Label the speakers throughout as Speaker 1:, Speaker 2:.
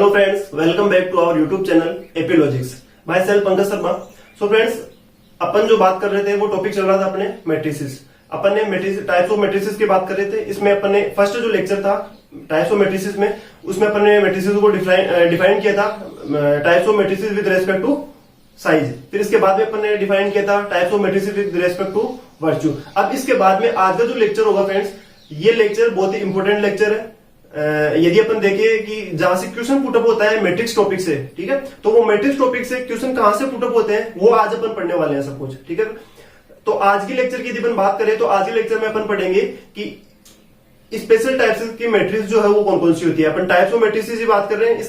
Speaker 1: Hello friends, welcome back to our YouTube channel Apilogics. Myself Pankaj Sharma. So friends, अपन जो बात कर रहे थे वो टॉपिक चल रहा था अपने मैट्रिसेस। अपन ने टाइप्स ऑफ मैट्रिसेस की बात कर रहे थे। इसमें अपन ने फर्स्ट जो लेक्चर था टाइप्स ऑफ मैट्रिसेस में, उसमें अपन ने मैट्रिसेस को डिफाइन किया था types of matrices with respect to size. फिर इसके बाद में अपन ने डिफाइन किया था types of matrices with respect to virtue. अब इसके बाद में आज का जो लेक्चर होगा फ्रेंड्स, ये लेक्चर बहुत ही इंपॉर्टेंट लेक्चर है। यदि अपन देखें कि जहां से क्वेश्चन पुटअप होता है मैट्रिक्स टॉपिक से, ठीक है, तो वो मैट्रिक्स टॉपिक से क्वेश्चन कहां से पुटअप होते हैं वो आज अपन पढ़ने वाले हैं सब कुछ, ठीक है। तो आज की लेक्चर की यदि अपन बात करें तो आज के लेक्चर में अपन पढ़ेंगे कि स्पेशल टाइप्स की मैट्रिक्स जो है वो कौन कौन सी होती है। अपन टाइप्स ऑफ मैट्रिसेस की बात कर रहे हैं,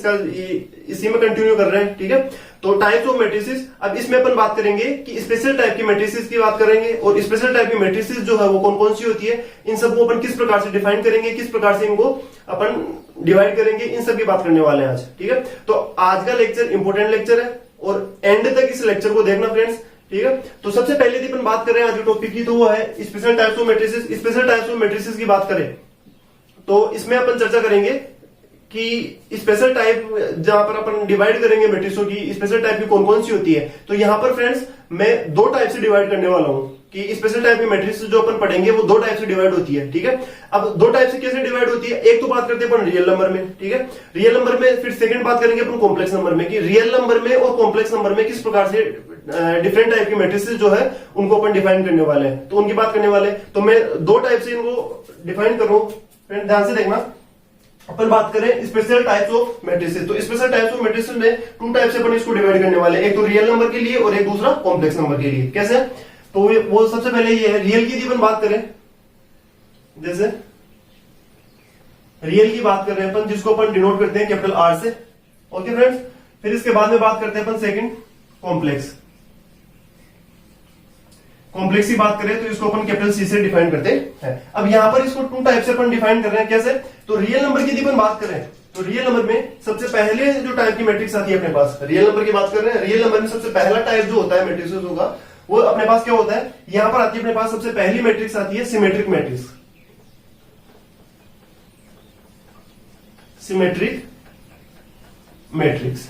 Speaker 1: इसी में कंटिन्यू कर रहे हैं, ठीक है। तो टाइप्स ऑफ मैट्रिसेस, अब इसमें अपन बात करेंगे कि स्पेशल टाइप की मैट्रिसेस की बात करेंगे और स्पेशल टाइप की मैट्रिसेस जो है वो कौन कौन सी होती है, इन सबको अपन किस प्रकार से डिफाइन करेंगे, किस प्रकार से इनको अपन डिवाइड करेंगे, इन सब की बात करने वाले हैं आज, ठीक है। तो आज का लेक्चर इंपॉर्टेंट लेक्चर है और एंड तक इस लेक्चर को देखना फ्रेंड्स, ठीक है। तो सबसे पहले यदि अपन बात करें आज के टॉपिक की, तो वो है special types of matrices. Special types of matrices की बात करें तो इसमें अपन चर्चा करेंगे कि स्पेशल टाइप जहां पर अपन डिवाइड करेंगे मैट्रिक्सों की, स्पेशल टाइप की कौन कौन सी होती है। तो यहां पर फ्रेंड्स मैं दो टाइप से डिवाइड करने वाला हूं कि स्पेशल टाइप की मैट्रिक्स जो अपन पढ़ेंगे वो दो टाइप से डिवाइड होती है, ठीक है। अब दो टाइप से कैसे डिवाइड होती है, एक तो बात करते हैं अपन रियल नंबर में, ठीक है, रियल नंबर में। फिर सेकंड बात करेंगे अपन कॉम्प्लेक्स नंबर में कि रियल नंबर में और कॉम्प्लेक्स नंबर में किस प्रकार से डिफरेंट टाइप की मैट्रिसेस जो है उनको अपन डिफाइन करने वाले हैं, तो उनकी बात करने वाले। तो मैं दो टाइप से इनको डिफाइन कर रहा हूं, ध्यान से देखना। अपन बात करें स्पेशल टाइप्स ऑफ मैट्रिसेस, तो स्पेशल टाइप्स ऑफ मैट्रिसेस में टू टाइप से अपन इसको डिवाइड करने वाले हैं, एक तो रियल नंबर के लिए और एक दूसरा कॉम्प्लेक्स नंबर के लिए। कैसे, तो वो सबसे पहले ये है रियल की अपन बात करें, जैसे रियल की बात कर रहे हैं अपन, जिसको अपन डिनोट करते हैं कैपिटल आर से, ओके फ्रेंड्स। फिर इसके बाद में बात करते हैं अपन सेकंड कॉम्प्लेक्स। कॉम्प्लेक्स की बात करें तो इसको अपन कैपिटल सी से डिफाइन करते हैं। अब यहां पर इसको टू टाइप से अपन डिफाइन कर रहे हैं, कैसे, तो रियल नंबर की अपन बात करें तो रियल नंबर में सबसे पहले जो टाइप की मैट्रिक्स आती है अपने पास, रियल नंबर की बात कर रहे हैं, रियल नंबर में सबसे पहला टाइप जो होता है मैट्रिक्स होगा वो अपने पास क्या होता है, यहां पर आती है अपने पास सबसे पहली मैट्रिक्स आती है सिमेट्रिक मैट्रिक्स। Symmetric matrix.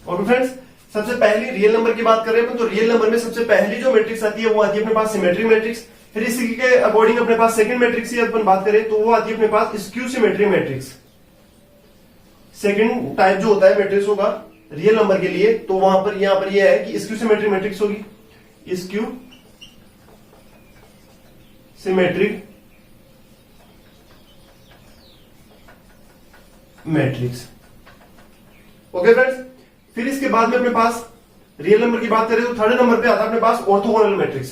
Speaker 1: और फ्रेंड्स सबसे पहली रियल नंबर की बात कर रहे हैं तो रियल नंबर में सबसे पहली जो मैट्रिक्स आती है वो आती है अपने पास सिमेट्रिक मैट्रिक्स। फिर इसी के अकॉर्डिंग अपने पास सेकंड मैट्रिक्स की अपन बात करें तो वो आती है अपने पास skew symmetric matrix. Second type जो होता है मैट्रिक्स होगा रियल नंबर के लिए, तो वहां पर यहां पर यह है कि स्क्यू सिमेट्रिक मैट्रिक्स होगी, skew symmetric matrix, okay friends. फिर इसके बाद में अपने पास रियल नंबर की बात करें तो थर्ड नंबर पे आता है अपने पास ऑर्थोगोनल मैट्रिक्स।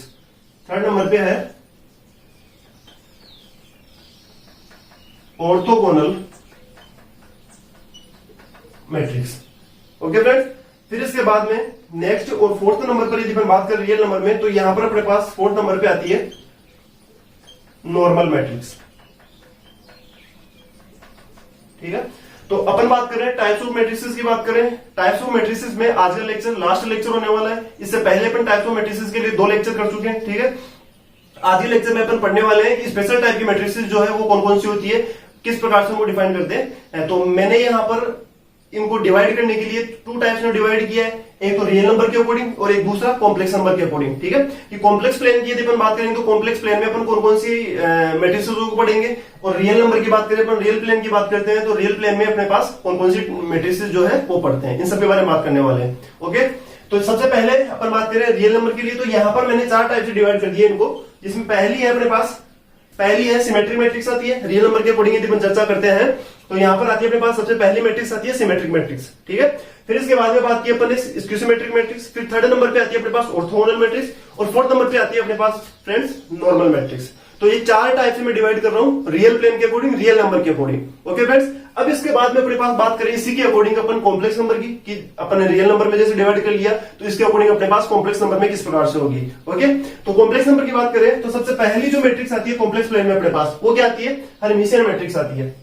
Speaker 1: थर्ड नंबर पे है ऑर्थोगोनल मैट्रिक्स, ओके फ्रेंड्स। फिर इसके बाद में नेक्स्ट और फोर्थ नंबर पर यदि अपन बात करें रियल नंबर में, तो यहां पर अपने पास फोर्थ नंबर पे आती है नॉर्मल मैट्रिक्स, ठीक है। तो अपन बात करें टाइप्स ऑफ मैट्रिसेस की बात करें, टाइप्स ऑफ मैट्रिसेस में आज का लेक्चर लास्ट लेक्चर होने वाला है। इससे पहले अपन टाइप्स ऑफ मैट्रिसेस के लिए दो लेक्चर कर चुके हैं, ठीक है। आज के लेक्चर में अपन पढ़ने वाले हैं कि स्पेशल टाइप की मैट्रिसेस जो है वो कौन कौन सी होती है, किस प्रकार से उनको डिफाइन करते हैं। तो मैंने यहां पर इनको डिवाइड करने के लिए टू टाइप्स में डिवाइड किया है, एक तो रियल नंबर के अकॉर्डिंग और एक दूसरा कॉम्प्लेक्स नंबर के अकॉर्डिंग, ठीक है। कि कॉम्प्लेक्स प्लेन की यदि अपन बात करेंगे तो कॉम्प्लेक्स प्लेन में अपन कौन कौन सी मैट्रिसेस को पढ़ेंगे, और रियल नंबर की बात करें अपन रियल प्लेन की बात करते हैं तो रियल प्लेन में अपने पास कौन कौन सी मैट्रिसेस जो है वो पढ़ते हैं, इन सब के बारे में बात करने वाले हैं, ओके। तो सबसे पहले अपन बात करें रियल नंबर के लिए, तो यहां पर मैंने चार टाइप से डिवाइड कर दिया इनको, जिसमें पहली है अपने पास, पहली है सिमेट्रिक मैट्रिक्स आती है। रियल नंबर के अकॉर्डिंग यदि अपन चर्चा करते हैं तो यहां पर आती है अपने पास सबसे पहली मैट्रिक्स आती है सिमेट्रिक मैट्रिक्स, ठीक है। फिर इसके बाद में बात की अपन स्क्यू सिमेट्रिक मैट्रिक्स। फिर थर्ड नंबर पे आती है अपने पास ऑर्थोगोनल मैट्रिक्स और फोर्थ नंबर पे आती है अपने पास फ्रेंड्स नॉर्मल मैट्रिक्स। तो ये चार टाइप से मैं डिवाइड कर रहा हूं, रियल प्लेन के अकॉर्डिंग, रियल नंबर के अकॉर्डिंग, ओके फ्रेंड्स। अब इसके बाद में अपने पास बात करें इसी के अकॉर्डिंग अपन कॉम्प्लेक्स नंबर की, कि अपन ने रियल नंबर में जैसे डिवाइड कर लिया तो इसके अकॉर्डिंग अपने पास कॉम्प्लेक्स नंबर में किस प्रकार से होगी, ओके। तो कॉम्प्लेक्स नंबर की बात करें तो सबसे पहली जो मैट्रिक्स आती है कॉम्प्लेक्स प्लेन में अपने पास वो क्या आती है, हर्मिशियन मैट्रिक्स आती है।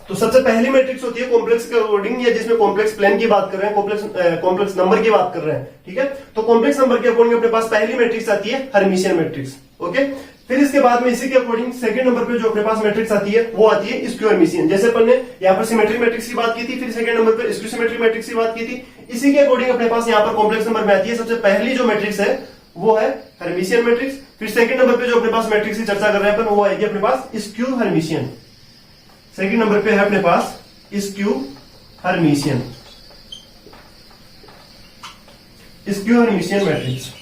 Speaker 1: तो सबसे पहली मैट्रिक्स होती है कॉम्प्लेक्स के अकॉर्डिंग, या जिसमें कॉम्प्लेक्स प्लेन की बात कर रहे हैं, कॉम्प्लेक्स नंबर की बात कर रहे हैं, ठीक है। तो कॉम्प्लेक्स नंबर के अकॉर्डिंग अपने पास पहली मैट्रिक्स आती है हर्मिशियन मैट्रिक्स, ओके। फिर इसके बाद में इसी के अकॉर्डिंग सेकंड नंबर पे जो अपने पास मैट्रिक्स आती है वो आती है स्क्यू हर्मिशियन। जैसे अपन ने यहाँ पर सिमेट्रिक मैट्रिक्स की बात की थी, फिर सेकंड नंबर पे स्क्यू सिमेट्रिक मैट्रिक्स की बात की थी। इसी के अकॉर्डिंग अपने पास यहाँ पर कॉम्प्लेक्स नंबर में आती है सबसे पहली जो मैट्रिक्स है वो है हर्मिशियन मैट्रिक्स। फिर सेकंड नंबर पे जो अपने पास मैट्रिक्स की चर्चा कर रहे हैं अपन वो आएगी अपने पास स्क्यू हर्मिशियन। सेकंड नंबर पे है अपने पास skew Hermitian, skew Hermitian matrix.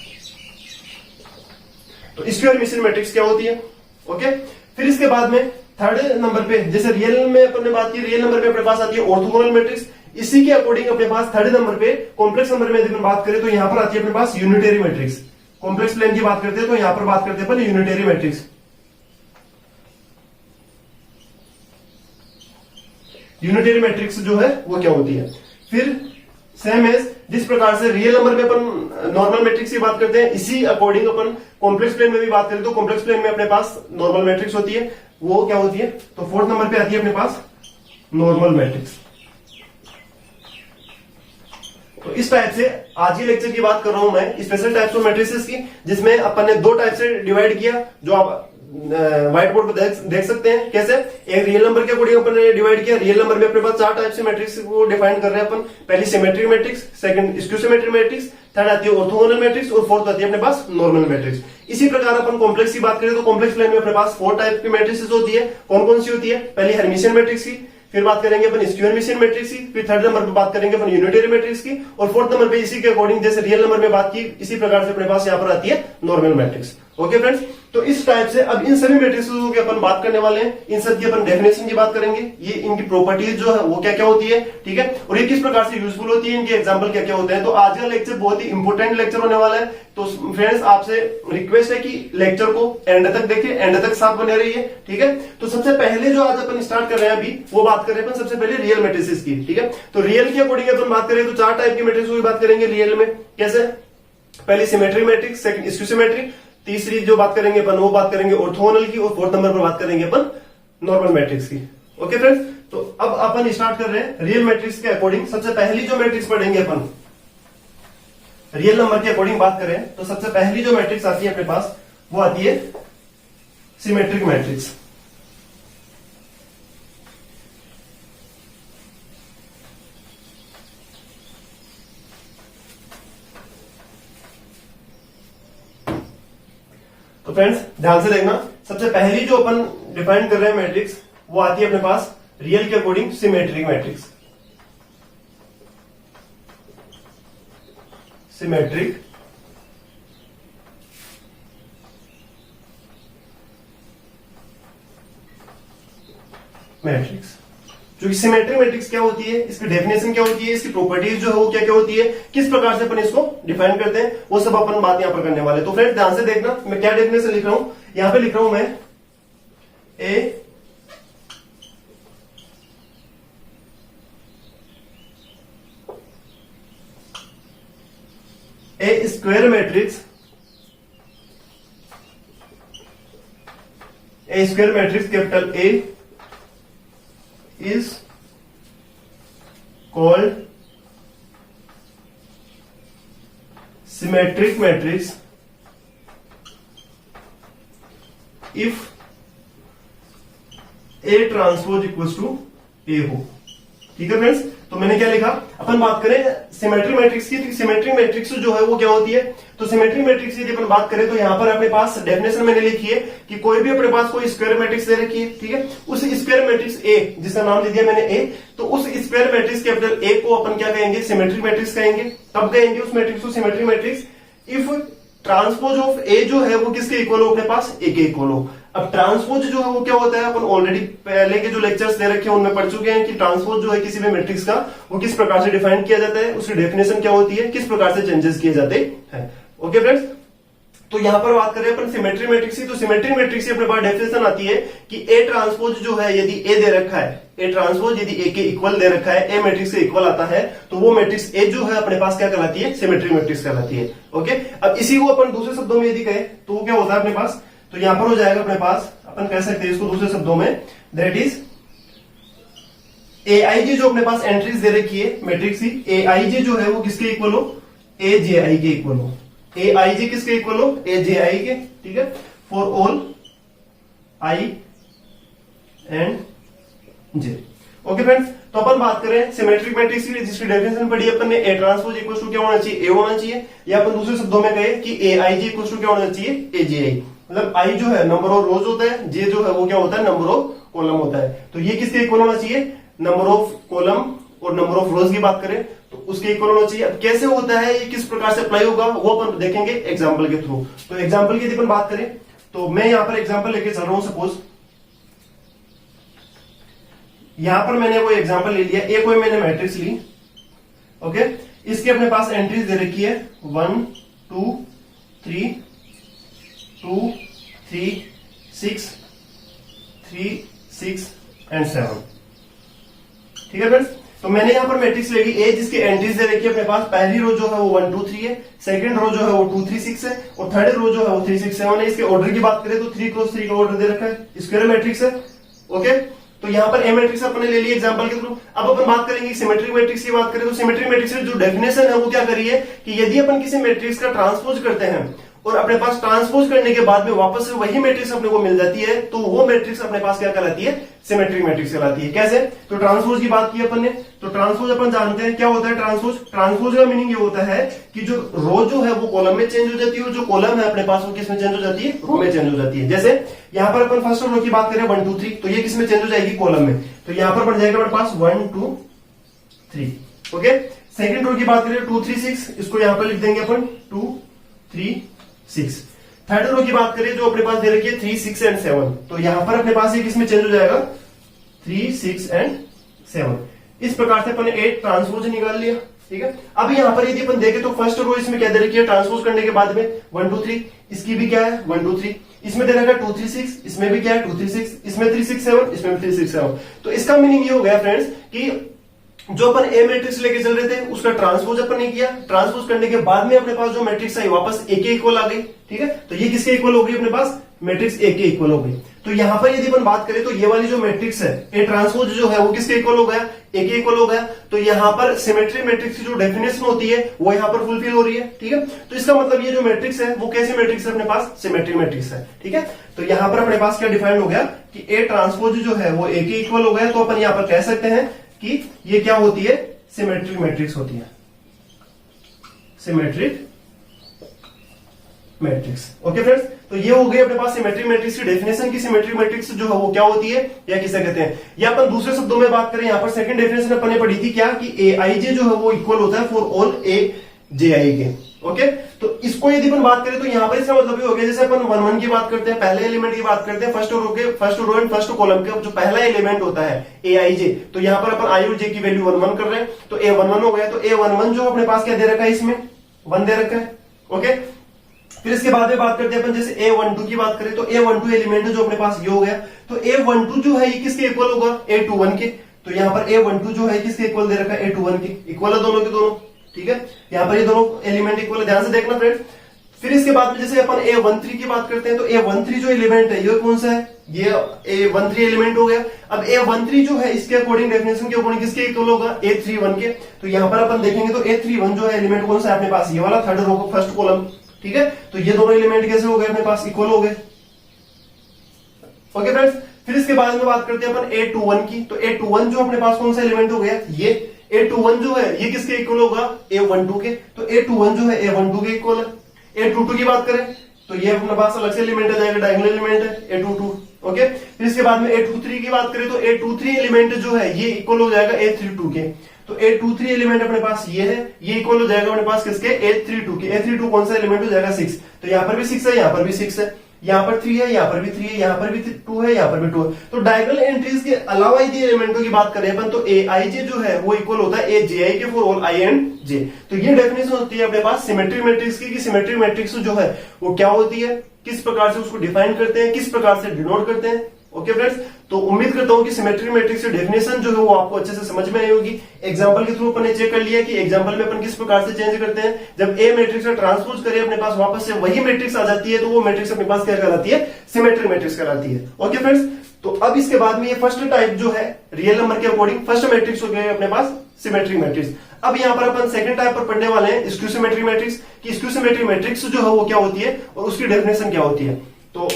Speaker 1: तो स्क्यू हर्मिशियन मैट्रिक्स क्या होती है? ओके। फिर इसके बाद में थर्ड नंबर पे जैसे रियल में अपन ने बात की, रियल नंबर पे अपने पास आती है ऑर्थोगोनल मैट्रिक्स। इसी के अकॉर्डिंग अपने पास थर्ड नंबर पे कॉम्प्लेक्स नंबर में यदि बात करें तो यहां पर आती है अपने पास यूनिटरी मैट्रिक्स। कॉम्प्लेक्स प्लेन की बात करते हैं तो यहां पर बात करते हैं अपन यूनिटरी मैट्रिक्स। यूनिटरी मैट्रिक्स जो है वो क्या होती है? फिर सेम एज जिस प्रकार से रियल नंबर में अपन नॉर्मल मैट्रिक्स की बात करते हैं, इसी अकॉर्डिंग अपन कॉम्प्लेक्स प्लेन में भी बात करें तो कॉम्प्लेक्स प्लेन में अपने पास नॉर्मल मैट्रिक्स होती है, वो क्या होती है? तो फोर्थ नंबर पे आती है अपने पास नॉर्मल मैट्रिक्स। तो इस टाइप से आज ही लेक्चर की बात कर रहा हूं मैं स्पेशल टाइप्स ऑफ मैट्रिसेस की, जिसमें अपन ने दो टाइप से डिवाइड किया जो आप व्हाइट बोर्ड पर देख सकते हैं। कैसे? एक रियल नंबर के अकॉर्डिंग अपन ने डिवाइड किया। रियल नंबर में अपने पास चार टाइप से मैट्रिक्स को डिफाइन कर रहे हैं अपन। पहली symmetric matrix, second skew symmetric matrix, third आती है ऑर्थोगोनल मैट्रिक्स और फोर्थ आती है अपने पास नॉर्मल मैट्रिक्स। इसी प्रकार अपन कॉम्प्लेक्स की बात करें तो कॉम्प्लेक्स प्लेन में अपने पास फोर टाइप की मैट्रिसेस होती है। कौन कौन सी होती है? पहली हर्मिशियन मैट्रिक्स की, फिर बात करेंगे अपन स्क्यू हर्मिशियन मैट्रिक्स की, फिर थर्ड नंबर पे बात करेंगे अपन यूनिटरी मैट्रिक्स की, और फोर्थ नंबर पे इसी के अकॉर्डिंग जैसे रियल नंबर में बात की इसी प्रकार से अपने पास यहाँ पर आती है नॉर्मल मैट्रिक्स। ओके फ्रेंड्स, तो इस टाइप से अब इन सभी मैट्रिक्सों की अपन बात करने वाले हैं। इन सब की अपन डेफिनेशन की बात करेंगे, ये इनकी प्रॉपर्टीज जो है वो क्या क्या होती है, ठीक है, और ये किस प्रकार से यूजफुल होती है, इनके एग्जांपल क्या क्या होते हैं। तो आज का लेक्चर बहुत ही इंपॉर्टेंट लेक्चर होने वाला है। तो फ्रेंड्स आपसे रिक्वेस्ट है कि लेक्चर को एंड तक देखिए, एंड तक साथ बने रहिए, ठीक है। तो सबसे पहले जो आज अपन स्टार्ट कर रहे हैं अभी वो बात कर रहे हैं अपन सबसे पहले रियल मैट्रिसेस की, ठीक है। तो रियल के अकॉर्डिंग अपन बात करें तो चार टाइप की मैट्रिक्स की बात करेंगे रियल में। कैसे? पहली symmetric matrix, second skew symmetric, तीसरी जो बात करेंगे अपन वो बात करेंगे ऑर्थोगोनल की, और फोर्थ नंबर पर बात करेंगे अपन नॉर्मल मैट्रिक्स की। ओके फ्रेंड्स, तो अब अपन स्टार्ट कर रहे हैं रियल मैट्रिक्स के अकॉर्डिंग। सबसे पहली जो मैट्रिक्स पढ़ेंगे अपन रियल नंबर के अकॉर्डिंग बात करें तो सबसे पहली जो मैट्रिक्स आती है अपने पास वो आती है सिमेट्रिक मैट्रिक्स। तो फ्रेंड्स ध्यान से देखना, सबसे पहली जो अपन डिफाइन कर रहे हैं मैट्रिक्स वो आती है अपने पास रियल के according symmetric matrix. Symmetric matrix. जो सिमेट्रिक मैट्रिक्स क्या होती है, इसकी डेफिनेशन क्या होती है, इसकी प्रॉपर्टीज जो है वो क्या क्या होती है, किस प्रकार से अपन इसको डिफाइन करते हैं, वो सब अपन बात यहां पर करने वाले। तो फ्रेंड्स ध्यान से देखना, मैं क्या डेफिनेशन लिख रहा हूं, यहां पे लिख रहा हूं मैं a square matrix, a square matrix capital A is called symmetric matrix if A transpose equals to A हो। ठीक है फ्रेंड्स, तो मैंने क्या लिखा, अपन बात करें सिमेट्रिक मैट्रिक्स की, तो सिमेट्रिक मैट्रिक्स जो है वो क्या होती है, तो सिमेट्रिक मैट्रिक्स की अपन बात करें तो यहां पर अपने पास डेफिनेशन मैंने लिखी है कि कोई भी अपने पास कोई स्क्वायर मैट्रिक्स दे रखी है, ठीक है, उस स्क्वायर मैट्रिक्स ए जिसका नाम दे दिया मैंने ए, तो उस स्क्वायर मैट्रिक्स कैपिटल ए को अपन क्या कहेंगे, सिमेट्रिक मैट्रिक्स कहेंगे। तब कहेंगे उस मैट्रिक्स को symmetric matrix if transpose of A जो है वो किसके इक्वल हो, अपने पास ए के इक्वल हो। अब ट्रांसपोज जो है वो क्या होता है, अपन ऑलरेडी पहले के जो लेक्चर्स दे रखे हैं उनमें पढ़ चुके हैं कि ट्रांसपोज जो है किसी भी मैट्रिक्स का वो किस प्रकार से डिफाइन किया जाता है, उसकी डेफिनेशन क्या होती है, किस प्रकार से चेंजेस किए जाते हैं। ओके फ्रेंड्स, तो यहां पर बात करें अपन सिमेट्रिक मैट्रिक्स की, तो सिमेट्रिक मैट्रिक्स की अपने पास डेफिनेशन आती है कि ए ट्रांसपोज जो है यदि ए दे रखा है, ए ट्रांसपोज यदि ए के इक्वल दे रखा है, ए मैट्रिक्स के इक्वल आता है, तो वो मैट्रिक्स ए जो है अपने पास क्या कहलाती है, सिमेट्रिक मैट्रिक्स कहलाती है। ओके, अब इसी को अपन दूसरे शब्दों में यदि कहें तो वो क्या होता है अपने पास, तो यहां पर हो जाएगा अपने पास, अपन कह सकते हैं इसको दूसरे शब्दों में, दैट इज ए आई जी जो अपने पास एंट्रीज दे रखी है मैट्रिक्स की, ए आई जी जो है वो किसके इक्वल हो, ए जे आई के इक्वल हो। ए आई जी किसके इक्वल हो, ए जे आई के, ठीक है, for all I and J. Okay friends, तो अपन बात करें सिमेट्रिक मैट्रिक्स की, जिसकी डेफिनेशन पढ़ी अपन ने, ए ट्रांसपोज इक्वल टू क्या होना चाहिए, ए होना चाहिए, या अपन दूसरे शब्दों में कहे कि ए आई जी इक्वल टू क्या होना चाहिए, ए जे आई। मतलब आई जो है नंबर ऑफ रोज होता है, जे जो है वो क्या होता है, नंबर ऑफ कॉलम होता है। तो ये किसके इक्वल होना चाहिए, नंबर ऑफ कॉलम और नंबर ऑफ रोज की बात करें तो उसके इक्वल होना चाहिए। अब कैसे होता है, ये किस प्रकार से अप्लाई होगा, वो अपन देखेंगे एग्जाम्पल के थ्रू। तो एग्जाम्पल की यदि अपन बात करें तो मैं यहां पर एग्जाम्पल लेके चल रहा हूं। सपोज यहां पर मैंने वो एग्जाम्पल ले लिया, एक कोई मैंने मैट्रिक्स ली। ओके, इसके अपने पास एंट्रीज दे रखी है 1 2 3 2 3 6 3 6 एंड 7। ठीक है फ्रेंड्स, तो मैंने यहां पर मैट्रिक्स ले ली ए, जिसकी एंट्रीज दे रखी है अपने पास। पहली रो जो है वो 1 2 3 है, सेकंड रो जो है वो 2 3 6 है, और थर्ड रो जो है वो 3 6 7 है। इसके ऑर्डर की बात करें तो 3 क्रॉस 3 का ऑर्डर दे रखा है, स्क्वायर मैट्रिक्स है। ओके, तो यहां पर ए मैट्रिक्स अपने ले लिए एग्जांपल के थ्रू। अब अपन बात करेंगे सिमेट्रिक मैट्रिक्स की बात करें तो सिमेट्रिक मैट्रिक्स की जो डेफिनेशन है वो क्या करी है कि यदि अपन किसी मैट्रिक्स का ट्रांसपोज करते हैं और अपने पास ट्रांसपोज करने के बाद में वापस से वही मैट्रिक्स अपने को मिल जाती है, तो वो मैट्रिक्स अपने पास क्या कहलाती है, सिमेट्रिक मैट्रिक्स कहलाती है। कैसे, तो ट्रांसपोज की बात की अपन ने, तो ट्रांसपोज अपन जानते हैं क्या होता है ट्रांसपोज। ट्रांसपोज का मीनिंग ये होता है कि जो रो जो है वो कॉलम में चेंज हो जाती है, और जो कॉलम है अपने पास वो किसमें चेंज हो जाती है, रो में चेंज हो जाती है। जैसे यहां पर अपन फर्स्ट रो की बात करें 1 2 3, तो ये किसमें चेंज हो जाएगी, कॉलम में। तो यहां पर बन जाएगा अपने पास 1 2 3। ओके, सेकंड रो की बात करें 2 3 6, इसको यहां पर लिख देंगे अपन 2 3 6। थर्ड रो की बात करें जो अपने पास दे रखी है 3 6 एंड 7, तो यहां पर अपने पास ये किसमें चेंज हो जाएगा, 3 6 एंड 7। इस प्रकार से अपन 8 ट्रांसपोज निकाल लिया। ठीक है, अब यहां पर यदि अपन देखें तो फर्स्ट रो इसमें क्या दे रखी है, ट्रांसपोज करने के बाद में 1 2 3, इसकी भी क्या है 1 2 3, इसमें दे रखा है 2 3 6, इसमें भी क्या है 2 3 6, इसमें 3 6 7, इसमें भी 3 6 7। तो इसका मीनिंग ये हो गया फ्रेंड्स कि जो अपन ए मैट्रिक्स लेके चल रहे थे उसका ट्रांसपोज अपन ने किया, ट्रांसपोज करने के बाद में अपने पास जो मैट्रिक्स आई वापस ए के इक्वल आ गई। ठीक है, तो ये किसके इक्वल हो गई, अपने पास मैट्रिक्स ए के इक्वल हो गई। तो यहां पर यदि अपन बात करें तो ये वाली जो मैट्रिक्स है ए ट्रांसपोज जो है वो किसके इक्वल हो गया, ए के इक्वल हो गया। तो यहां पर सिमेट्रिक मैट्रिक्स की जो डेफिनेशन होती है वो यहां पर फुलफिल हो रही है। ठीक है, तो इसका मतलब ये जो मैट्रिक्स है वो कैसे मैट्रिक्स है, अपने पास सिमेट्रिक मैट्रिक्स है। ठीक है, तो यहां पर अपने पास क्या डिफाइंड हो गया कि ए ट्रांसपोज जो है वो ए के इक्वल हो गया। तो अपन यहां पर कह सकते हैं कि ये क्या होती है, सिमेट्रिक मैट्रिक्स होती है, सिमेट्रिक मैट्रिक्स। ओके फ्रेंड्स, तो ये हो गई अपने पास सिमेट्रिक मैट्रिक्स की डेफिनेशन की सिमेट्रिक मैट्रिक्स जो है वो क्या होती है या किसे कहते हैं। या अपन दूसरे शब्दों में बात करें, यहां पर सेकंड डेफिनेशन अपन ने पढ़ी थी क्या कि ए आई जे जो है वो इक्वल होता है फॉर ऑल ए जे आई के। ओके, तो इसको यदि अपन बात करें तो यहां पर इसका मतलब ये हो गया जैसे अपन 1 1 की बात करते हैं, पहले एलिमेंट की बात करते हैं, first row and first column के जो पहला एलिमेंट होता है ए आई जे, तो यहां पर अपन आई और जे की वैल्यू 1 1 कर रहे हैं, तो ए 1 1 हो गया। तो ए 1 1 जो अपने पास क्या दे रखा है, इसमें 1 दे रखा है। ओके, फिर इसके बाद में बात करते हैं अपन जैसे A12 की बात करें तो A12 एलिमेंट जो अपने पास ये हो गया, तो A12 जो है ये किसके इक्वल होगा, A21 के। तो यहां पर A12 जो है किसके इक्वल दे रखा है, A21 के इक्वल है, दोनों के दोनों। ठीक है, यहां पर ये दोनों एलिमेंट इक्वल है, ध्यान से देखना फ्रेंड्स। फिर इसके बाद में जैसे अपन A13 की बात करते हैं तो A13 जो एलिमेंट है ये कौन सा है, ये A13 एलिमेंट हो गया। अब A13 जो है इसके अकॉर्डिंग डेफिनेशन के अकॉर्डिंग किसके इक्वल होगा, A31 के। तो यहां पर अपन देखेंगे तो A31 जो है एलिमेंट कौन सा है अपने पास, ये वाला थर्ड रो का फर्स्ट कॉलम। ठीक है, तो ये दोनों एलिमेंट कैसे हो गए अपने पास, इक्वल हो गए। ओके फ्रेंड्स, फिर इसके बाद में बात करते हैं अपन A21 की, तो A21 जो अपने पास कौन सा एलिमेंट हो गया, ये A21 जो है ये किसके इक्वल होगा, A12 के। तो A21 जो है A12 के इक्वल है। A22 की बात करें तो ये अपने पास अलग से एलिमेंट आ जाएगा, डायगोनल एलिमेंट है A22। ओके, फिर इसके बाद में A23 की बात करें तो A23 एलिमेंट जो है ये इक्वल हो जाएगा A32 के। तो A23 एलिमेंट अपने पास ये है, ये इक्वल हो जाएगा अपने पास किसके, A32 के। A32 कौन सा एलिमेंट हो जाएगा, 6। तो यहां पर भी 6 है, यहां पर भी 6 है, यहां पर 3 है, यहां पर भी 3 है, यहां पर भी 2 है, यहां पर भी 2 है। तो डायगोनल एंट्रीज के अलावा यदि एलिमेंटों की बात करें अपन तो ए आई जे जो है वो इक्वल होता है ए जे आई के फॉर ऑल आई एंड जे। तो ये डेफिनेशन होती है अपने पास सिमेट्रिक मैट्रिक्स की, सिमेट्रिक मैट्रिक्स जो है वो क्या होती है, किस प्रकार से उसको डिफाइन करते हैं, किस प्रकार से डिनोट करते हैं। ओके फ्रेंड्स, तो उम्मीद करता हूं कि सिमेट्रिक मैट्रिक्स की डेफिनेशन जो है वो आपको अच्छे से समझ में आई होगी। एग्जांपल के थ्रू अपन ने चेक कर लिया कि एग्जांपल में अपन किस प्रकार से चेंज करते हैं। जब ए मैट्रिक्स का ट्रांसपोज करें अपने पास वापस से वही मैट्रिक्स आ जाती है, तो वो मैट्रिक्स अपने पास क्या कहलाती है, सिमेट्रिक मैट्रिक्स कहलाती है। ओके फ्रेंड्स, तो अब इसके बाद में ये फर्स्ट टाइप जो है रियल नंबर के अकॉर्डिंग फर्स्ट मैट्रिक्स हो गए अपने पास सिमेट्रिक मैट्रिक्स। अब यहां पर अपन सेकंड टाइप पर पढ़ने वाले हैं स्क्यू सिमेट्रिक मैट्रिक्स की। स्क्यू सिमेट्रिक मैट्रिक्स जो है वो क्या होती है और उसकी डेफिनेशन क्या होती है। तो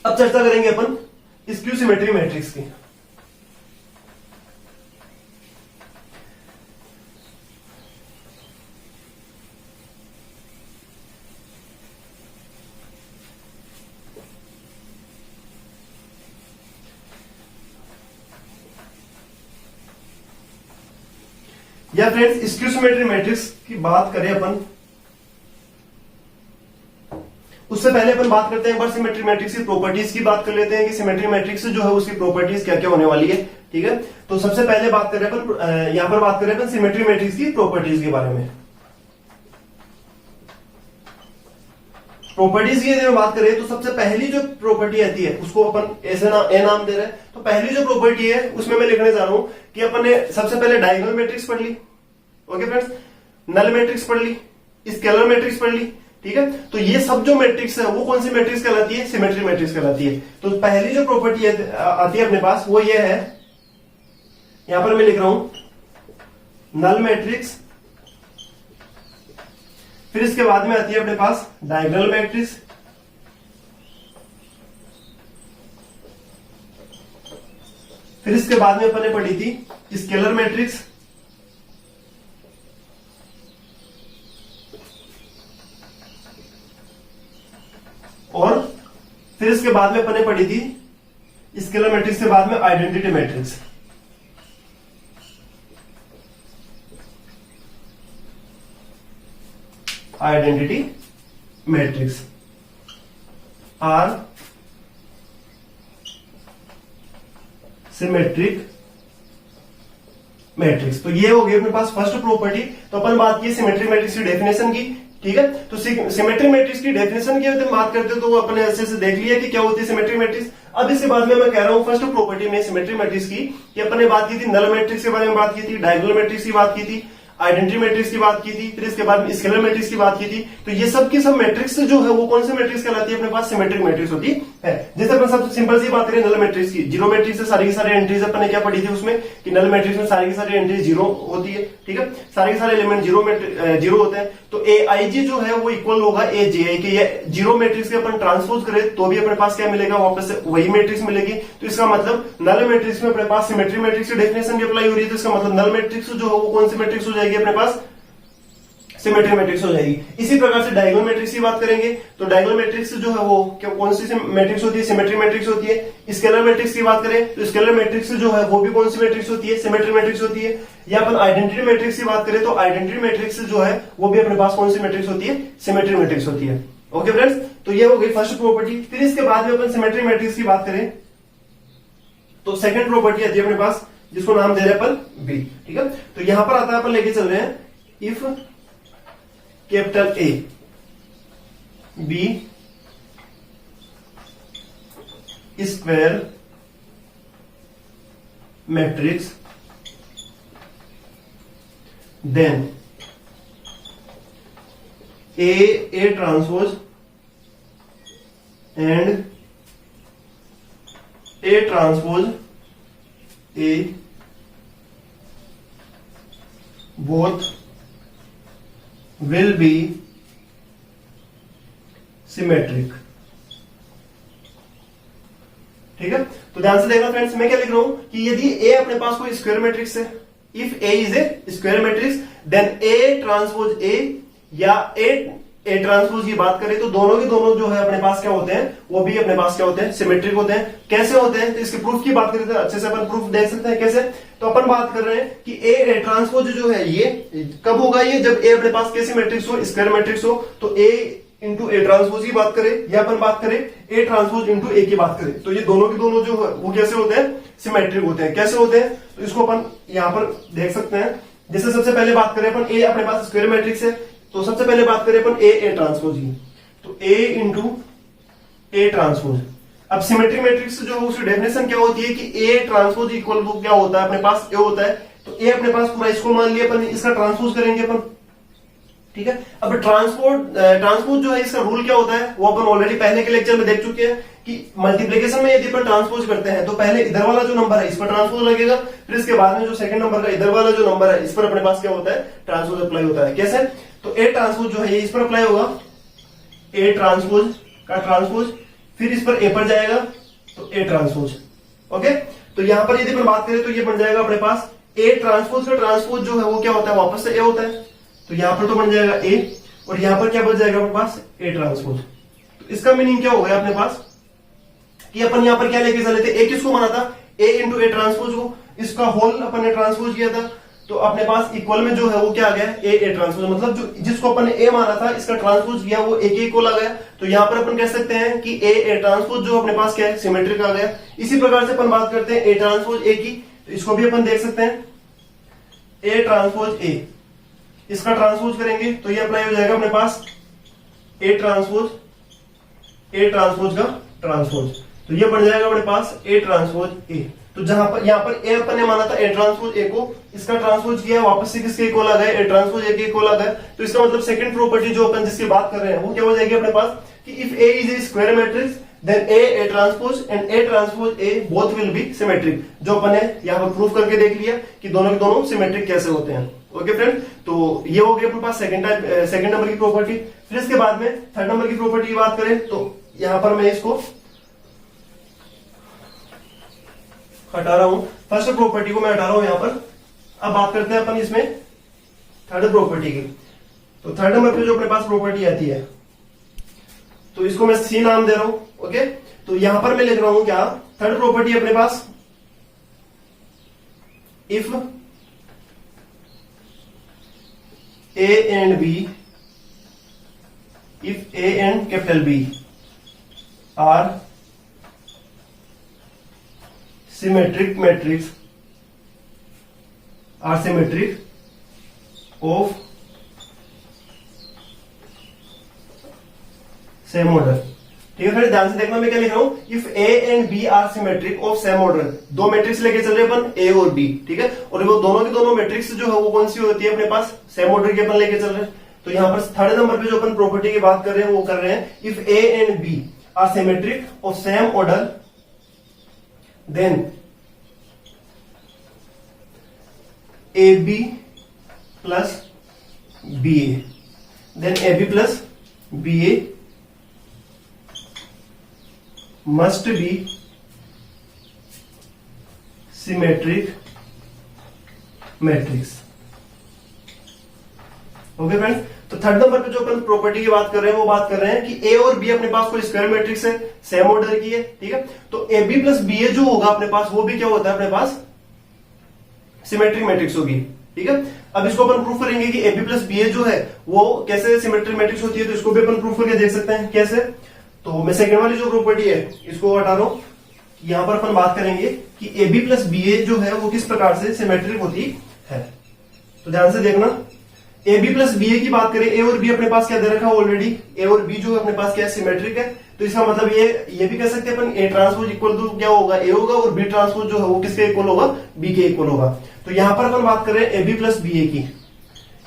Speaker 1: अब चर्चा करेंगे अपन स्क्यू सिमेट्री मैट्रिक्स की। या फ्रेंड्स स्क्यू सिमेट्री मैट्रिक्स की बात करें अपन, उससे पहले अपन बात करते हैं एक बार सिमेट्री मैट्रिक्स की प्रॉपर्टीज की बात कर लेते हैं कि सिमेट्री मैट्रिक्स जो है उसकी प्रॉपर्टीज क्या क्या होने वाली है। ठीक है, तो सबसे पहले बात करें अपन, यहां पर बात करें अपन सिमेट्री मैट्रिक्स की प्रॉपर्टीज के बारे में। प्रॉपर्टीज की यदि बात करें तो सबसे पहली जो प्रॉपर्टी आती है उसको अपन ऐसे ए नाम दे रहे हैं। तो पहली जो प्रॉपर्टी है उसमें मैं लिखने जा रहा हूं कि अपन ने सबसे पहले डायगोनल मैट्रिक्स पढ़ ली, ओके फ्रेंड्स, नल मैट्रिक्स पढ़ ली, स्केलर मैट्रिक्स पढ़ ली। ठीक है, तो ये सब जो मैट्रिक्स है वो कौन सी मैट्रिक्स कहलाती है? सिमेट्री मैट्रिक्स कहलाती है। तो पहली जो प्रॉपर्टी आती है अपने पास वो ये है, यहां पर मैं लिख रहा हूं नल मैट्रिक्स, फिर इसके बाद में आती है अपने पास डायगोनल मैट्रिक्स, फिर इसके बाद में अपन ने पढ़ी थी स्केलर मैट्रिक्स, और फिर इसके बाद में अपन ने पढ़ी थी स्केलर मैट्रिक्स के बाद में identity matrix. Identity matrix are symmetric matrix. तो ये हो गई अपने पास फर्स्ट प्रॉपर्टी। तो अपन बात की सिमेट्रिक मैट्रिक्स की डेफिनेशन की। ठीक है, तो सिमेट्रिक मैट्रिक्स की डेफिनेशन की बात करते हो तो अपने अच्छे से देख लिया कि क्या होती है सिमेट्रिक मैट्रिक्स। अब इसके बाद में मैं कह रहा हूं फर्स्ट प्रॉपर्टी में सिमेट्रिक मैट्रिक्स की कि अपन ने बात की थी नल मैट्रिक्स के बारे में बात की थी, डायगोनल मैट्रिक्स की बात की थी, आइडेंटिटी मैट्रिक्स की बात की थी, फिर इसके बाद स्केलर मैट्रिक्स की बात की थी। तो ये सब की सब मैट्रिक्स जो है वो कौन से मैट्रिक्स कहलाती है? अपने पास सिमेट्रिक मैट्रिक्स होती है। जैसे अपन सबसे सिंपल सी बात करें नल मैट्रिक्स की, जीरो मैट्रिक्स से सारी की सारी एंट्रीज अपन ने क्या पढ़ी थी उसमें कि नल मैट्रिक्स में सारी की सारी एंट्रीज जीरो होती है। ठीक है, सारे के सारे एलिमेंट जीरो होते हैं। तो ए आई जी जो है वो इक्वल होगा ए जे आई के। जीरो मैट्रिक्स के अपन ट्रांसपोज करें तो भी अपने पास क्या मिलेगा? वापस से वही मैट्रिक्स मिलेगी। तो इसका मतलब नल मैट्रिक्स में अपने पास सिमेट्रिक मैट्रिक्स की डेफिनेशन भी अप्लाई हो रही है। तो इसका मतलब नल मैट्रिक्स जो है वो कौन सी मैट्रिक्स हो जाएगी? अपने पास सिमेट्रिक मैट्रिक्स हो जाएगी। इसी प्रकार से डायगोनल मैट्रिक्स की बात करेंगे तो डायगोनल मैट्रिक्स जो है वो कौन सी मैट्रिक्स होती है? सिमेट्रिक मैट्रिक्स होती है। स्केलर मैट्रिक्स की बात करें तो स्केलर मैट्रिक्स जो है वो भी कौन सी मैट्रिक्स होती है? सिमेट्रिक मैट्रिक्स होती है। या अपन आइडेंटिटी मैट्रिक्स की बात करें तो आइडेंटिटी मैट्रिक्स जो है वो भी अपने पास कौन सी मैट्रिक्स होती है? सिमेट्रिक मैट्रिक्स होती है। ओके फ्रेंड्स, तो ये हो गई फर्स्ट प्रॉपर्टी। फिर इसके बाद में अपन सिमेट्रिक मैट्रिक्स की बात करें तो सेकंड प्रॉपर्टी आती है अपने पास जिसको नाम दे रहे हैं अपन बी। ठीक है, तो यहां पर आता है अपन लेके चल रहे हैं if capital A B square matrix then A transpose and A transpose A both will be symmetric। ठीक है, तो ध्यान से देखना फ्रेंड्स, मैं क्या लिख रहा हूं कि यदि A अपने पास कोई स्क्वायर मैट्रिक्स है, if A is a square matrix then A transpose A या A ट्रांसपोज की बात करें तो दोनों के दोनों जो है अपने पास क्या होते हैं? वो भी अपने पास क्या होते हैं? सिमेट्रिक होते हैं। कैसे होते हैं? तो इसके प्रूफ की बात करें तो अच्छे से अपन प्रूफ देख सकते हैं। कैसे? तो अपन बात कर रहे हैं कि A ट्रांसपोज जो है ये कब होगा? ये जब A अपने पास कैसी मैट्रिक्स हो? स्क्वायर मैट्रिक्स हो। तो A इंटू ए ट्रांसपोज की बात करें या अपन बात करें ए ट्रांसपोज इंटू ए की बात करें तो ये दोनों के दोनों जो है वो कैसे होते हैं? सिमेट्रिक होते हैं। कैसे होते हैं? तो इसको अपन यहां पर देख सकते हैं। जैसे सबसे पहले बात करें अपन ए अपने पास स्क्वायर मैट्रिक्स है तो सबसे पहले बात करें अपन ए ट्रांसपोज की, तो ए इंटू ए ट्रांसपोज। अब सिमेट्रिक मैट्रिक्स जो है उसकी डेफिनेशन क्या होती है कि ए ट्रांसपोज इक्वल टू क्या होता है? अपने पास ए होता है। तो ए अपने पास पूरा इसको मान लिया अपन, इसका ट्रांसपोज करेंगे अपन। ठीक है, अब ट्रांसपोज जो है इसका रूल क्या होता है वो अपन ऑलरेडी पहले के लेक्चर में देख चुके हैं कि मल्टीप्लिकेशन में यदि अपन ट्रांसपोज करते हैं तो पहले इधर वाला जो नंबर है इस पर ट्रांसपोज लगेगा, फिर इसके बाद में जो सेकंड नंबर का इधर वाला जो नंबर है इस पर अपने पास क्या होता है? ट्रांसपोज अप्लाई होता है। कैसे? तो ए ट्रांसपोज जो है ये इस पर अप्लाई होगा, ए ट्रांसपोज का ट्रांसपोज, फिर इस पर ए पर जाएगा तो ए ट्रांसपोज। ओके, तो यहां पर यदि अपन बात करें तो ये बन जाएगा अपने पास ए ट्रांसपोज का ट्रांसपोज जो है वो क्या होता है, वापस से ए होता है। तो यहां पर तो बन जाएगा ए, और यहां पर क्या बच जाएगा अपने पास, ए ट्रांसपोज। तो इसका मीनिंग क्या हो गया अपने पास कि अपन यहां पर क्या लेके चले थे, ए किसको माना था, ए इंटू ए ट्रांसपोज को, इसका होल अपन ने ट्रांसपोज किया था। तो अपने पास इक्वल में जो है वो क्या आ गया, ए ए ट्रांसपोज, मतलब जो जिसको अपन ने ए माना था इसका ट्रांसपोज किया वो ए के इक्वल आ गया। तो यहां पर अपन कह सकते हैं कि ए ए ट्रांसपोज जो अपने पास क्या है, सिमेट्रिक आ गया। इसी प्रकार से अपन बात करते हैं ए ट्रांसपोज ए की, तो इसको भी अपन देख सकते हैं ए ट्रांसपोज ए, इसका ट्रांसपोज करेंगे तो ये अप्लाई हो जाएगा अपने पास ए ट्रांसपोज का ट्रांसपोज। तो ये बन जाएगा अपने पास ए ट्रांसपोज ए। तो जहां पर यहां पर ए अपन ने माना था ए ट्रांसपोज ए को, इसका ट्रांसपोज किया वापस से किसके इक्वल आ गया, ए ट्रांसपोज ए के इक्वल आ गया। तो इसका मतलब सेकंड प्रॉपर्टी जो अपन जिसकी बात कर रहे हैं वो क्या हो जाएगी अपने पास कि if A is a square matrix then A transpose and A transpose A both will be symmetric. जो अपन ने यहां पर प्रूफ करके देख लिया कि दोनों के दोनों सिमेट्रिक कैसे होते हैं। ओके फ्रेंड, तो ये हो गया अपने पास सेकंड नंबर की प्रॉपर्टी। फिर इसके बाद में थर्ड नंबर की प्रॉपर्टी की बात करें तो यहां पर मैं इसको हटा रहा हूं, फर्स्ट प्रॉपर्टी को मैं हटा रहा हूं यहां पर। अब बात करते हैं अपन इसमें थर्ड प्रॉपर्टी की। तो थर्ड नंबर पे जो अपने पास प्रॉपर्टी आती है तो इसको मैं सी नाम दे रहा हूं। ओके, तो यहां पर मैं लिख रहा हूं क्या, थर्ड प्रॉपर्टी अपने पास if A and B, if A and capital B are symmetric matrix are symmetric of same order। ठीक है फिर ध्यान से देखना मैं क्या लिख रहा हूं, if A and B are symmetric of same order. दो मैट्रिक्स लेके चल रहे अपन ए और बी, ठीक है, और वो दोनों के दोनों मैट्रिक्स जो है वो कौन सी होती है अपने पास, सेम ऑर्डर की अपन लेके चल रहे हैं। तो यहां पर थर्ड नंबर पे जो अपन प्रॉपर्टी की बात कर रहे हैं वो कर रहे हैं if A and B are symmetric of same order then AB plus BA, then AB plus BA must be symmetric matrix। Okay friends, तो थर्ड नंबर पे जो अपन प्रॉपर्टी की बात कर रहे हैं वो बात कर रहे हैं कि ए और बी अपने पास कोई स्क्वायर मैट्रिक्स है, सेम ऑर्डर की है, ठीक है। तो A B plus B A जो होगा अपने पास वो भी क्या होता है अपने पास, सिमेट्रिक मैट्रिक्स होगी, ठीक है। अब इसको अपन प्रूफ करेंगे कि A B plus B A जो है वो कैसे सिमेट्रिक मैट्रिक्स होती है, तो इसको भी अपन प्रूफ करके देख सकते हैं कैसे। तो मैं सेकंड वाली जो प्रॉपर्टी है इसको हटा रहा हूं, यहां पर अपन बात करेंगे कि A B plus B A जो है वो किस प्रकार से सिमेट्रिक होती है। तो ध्यान से देखना, ए बी प्लस बी ए की बात करें, ए और बी अपने पास क्या दे रखा है ऑलरेडी, ए और बी जो अपने पास क्या है, सिमेट्रिक है। तो इसका मतलब ये भी कह सकते हैं अपन ए ट्रांसपोज इक्वल टू क्या होगा, ए होगा, और बी ट्रांसपोज जो है वो किसके इक्वल होगा, बी के इक्वल होगा। तो यहां पर अपन बात कर रहे हैं ए बी प्लस बी ए की,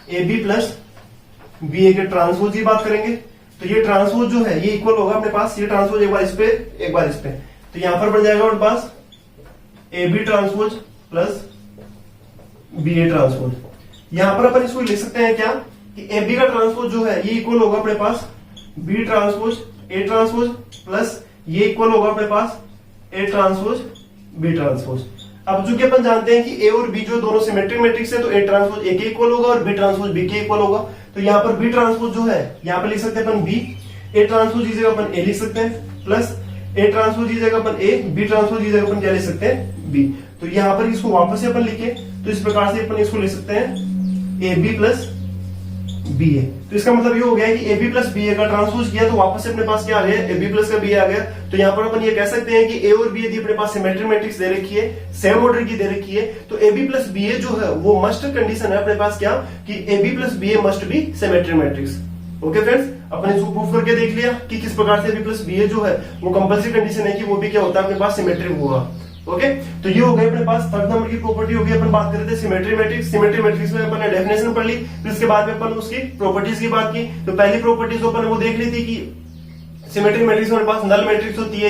Speaker 1: ए बी प्लस बी ए के ट्रांसपोज की बात करेंगे। तो ये ट्रांसपोज जो है ये इक्वल होगा अपने पास, ये ट्रांसपोज एक बार इस पे एक बार इस पे, तो यहां पर बन जाएगा अपने पास A B transpose plus B A transpose. यहां पर अपन इसको लिख सकते हैं क्या कि ए बी का ट्रांसपोज जो है ये इक्वल होगा अपने पास B transpose A transpose plus ये इक्वल होगा अपने पास ए ट्रांसपोज बी ट्रांसपोज। अब चूंकि अपन जानते हैं कि ए और बी जो दोनों सिमेट्रिक मैट्रिक्स है तो ए ट्रांसपोज ए के इक्वल होगा और बी ट्रांसपोज बी के इक्वल होगा। तो यहाँ पर बी ट्रांसपोज जो है यहाँ पर लिख सकते हैं अपन बी, ए ट्रांसपोज की जगह अपन ए लिख सकते हैं, प्लस ए ट्रांसपोज की जगह अपन ए, बी ट्रांसपोज की जगह अपन क्या लिख सकते हैं, बी। तो यहाँ पर इसको वापस से अपन लिखे तो इस प्रकार से अपन इसको लिख सकते हैं ए बी प्लस बी ए। तो इसका मतलब ये हो गया कि ए बी प्लस बी ए का ट्रांसपोज किया तो वापस से अपने पास क्या आ गया, ए बी प्लस का बी ए आ गया। तो यहाँ पर अपन ये कह सकते हैं कि ए और बी यदि अपने पास सिमेट्रिक मैट्रिक्स दे रखी है, सेम ऑर्डर की दे रखी है, तो A B plus B A जो है वो मस्ट कंडीशन है अपने पास क्या कि A B plus B A must be symmetric matrix. Okay friends, अपन इसको प्रूफ करके देख लिया कि किस प्रकार से A B plus B A जो है वो कंपल्सरी कंडीशन है कि वो भी क्या होता है अपने पास सिमेट्रिक होगा। ओके, तो ये हो गया अपने पास थर्ड नंबर की प्रॉपर्टी होगी। अपन बात कर रहे थे सिमेट्रिक मैट्रिक्स, सिमेट्रिक मैट्रिक्स में अपन ने डेफिनेशन पढ़ ली, फिर इसके बाद में अपन उसकी प्रॉपर्टीज की बात की। तो पहली प्रॉपर्टीज अपन वो देख ली थी कि सिमेट्रिक मैट्रिक्स में पास नल मैट्रिक्स होती है,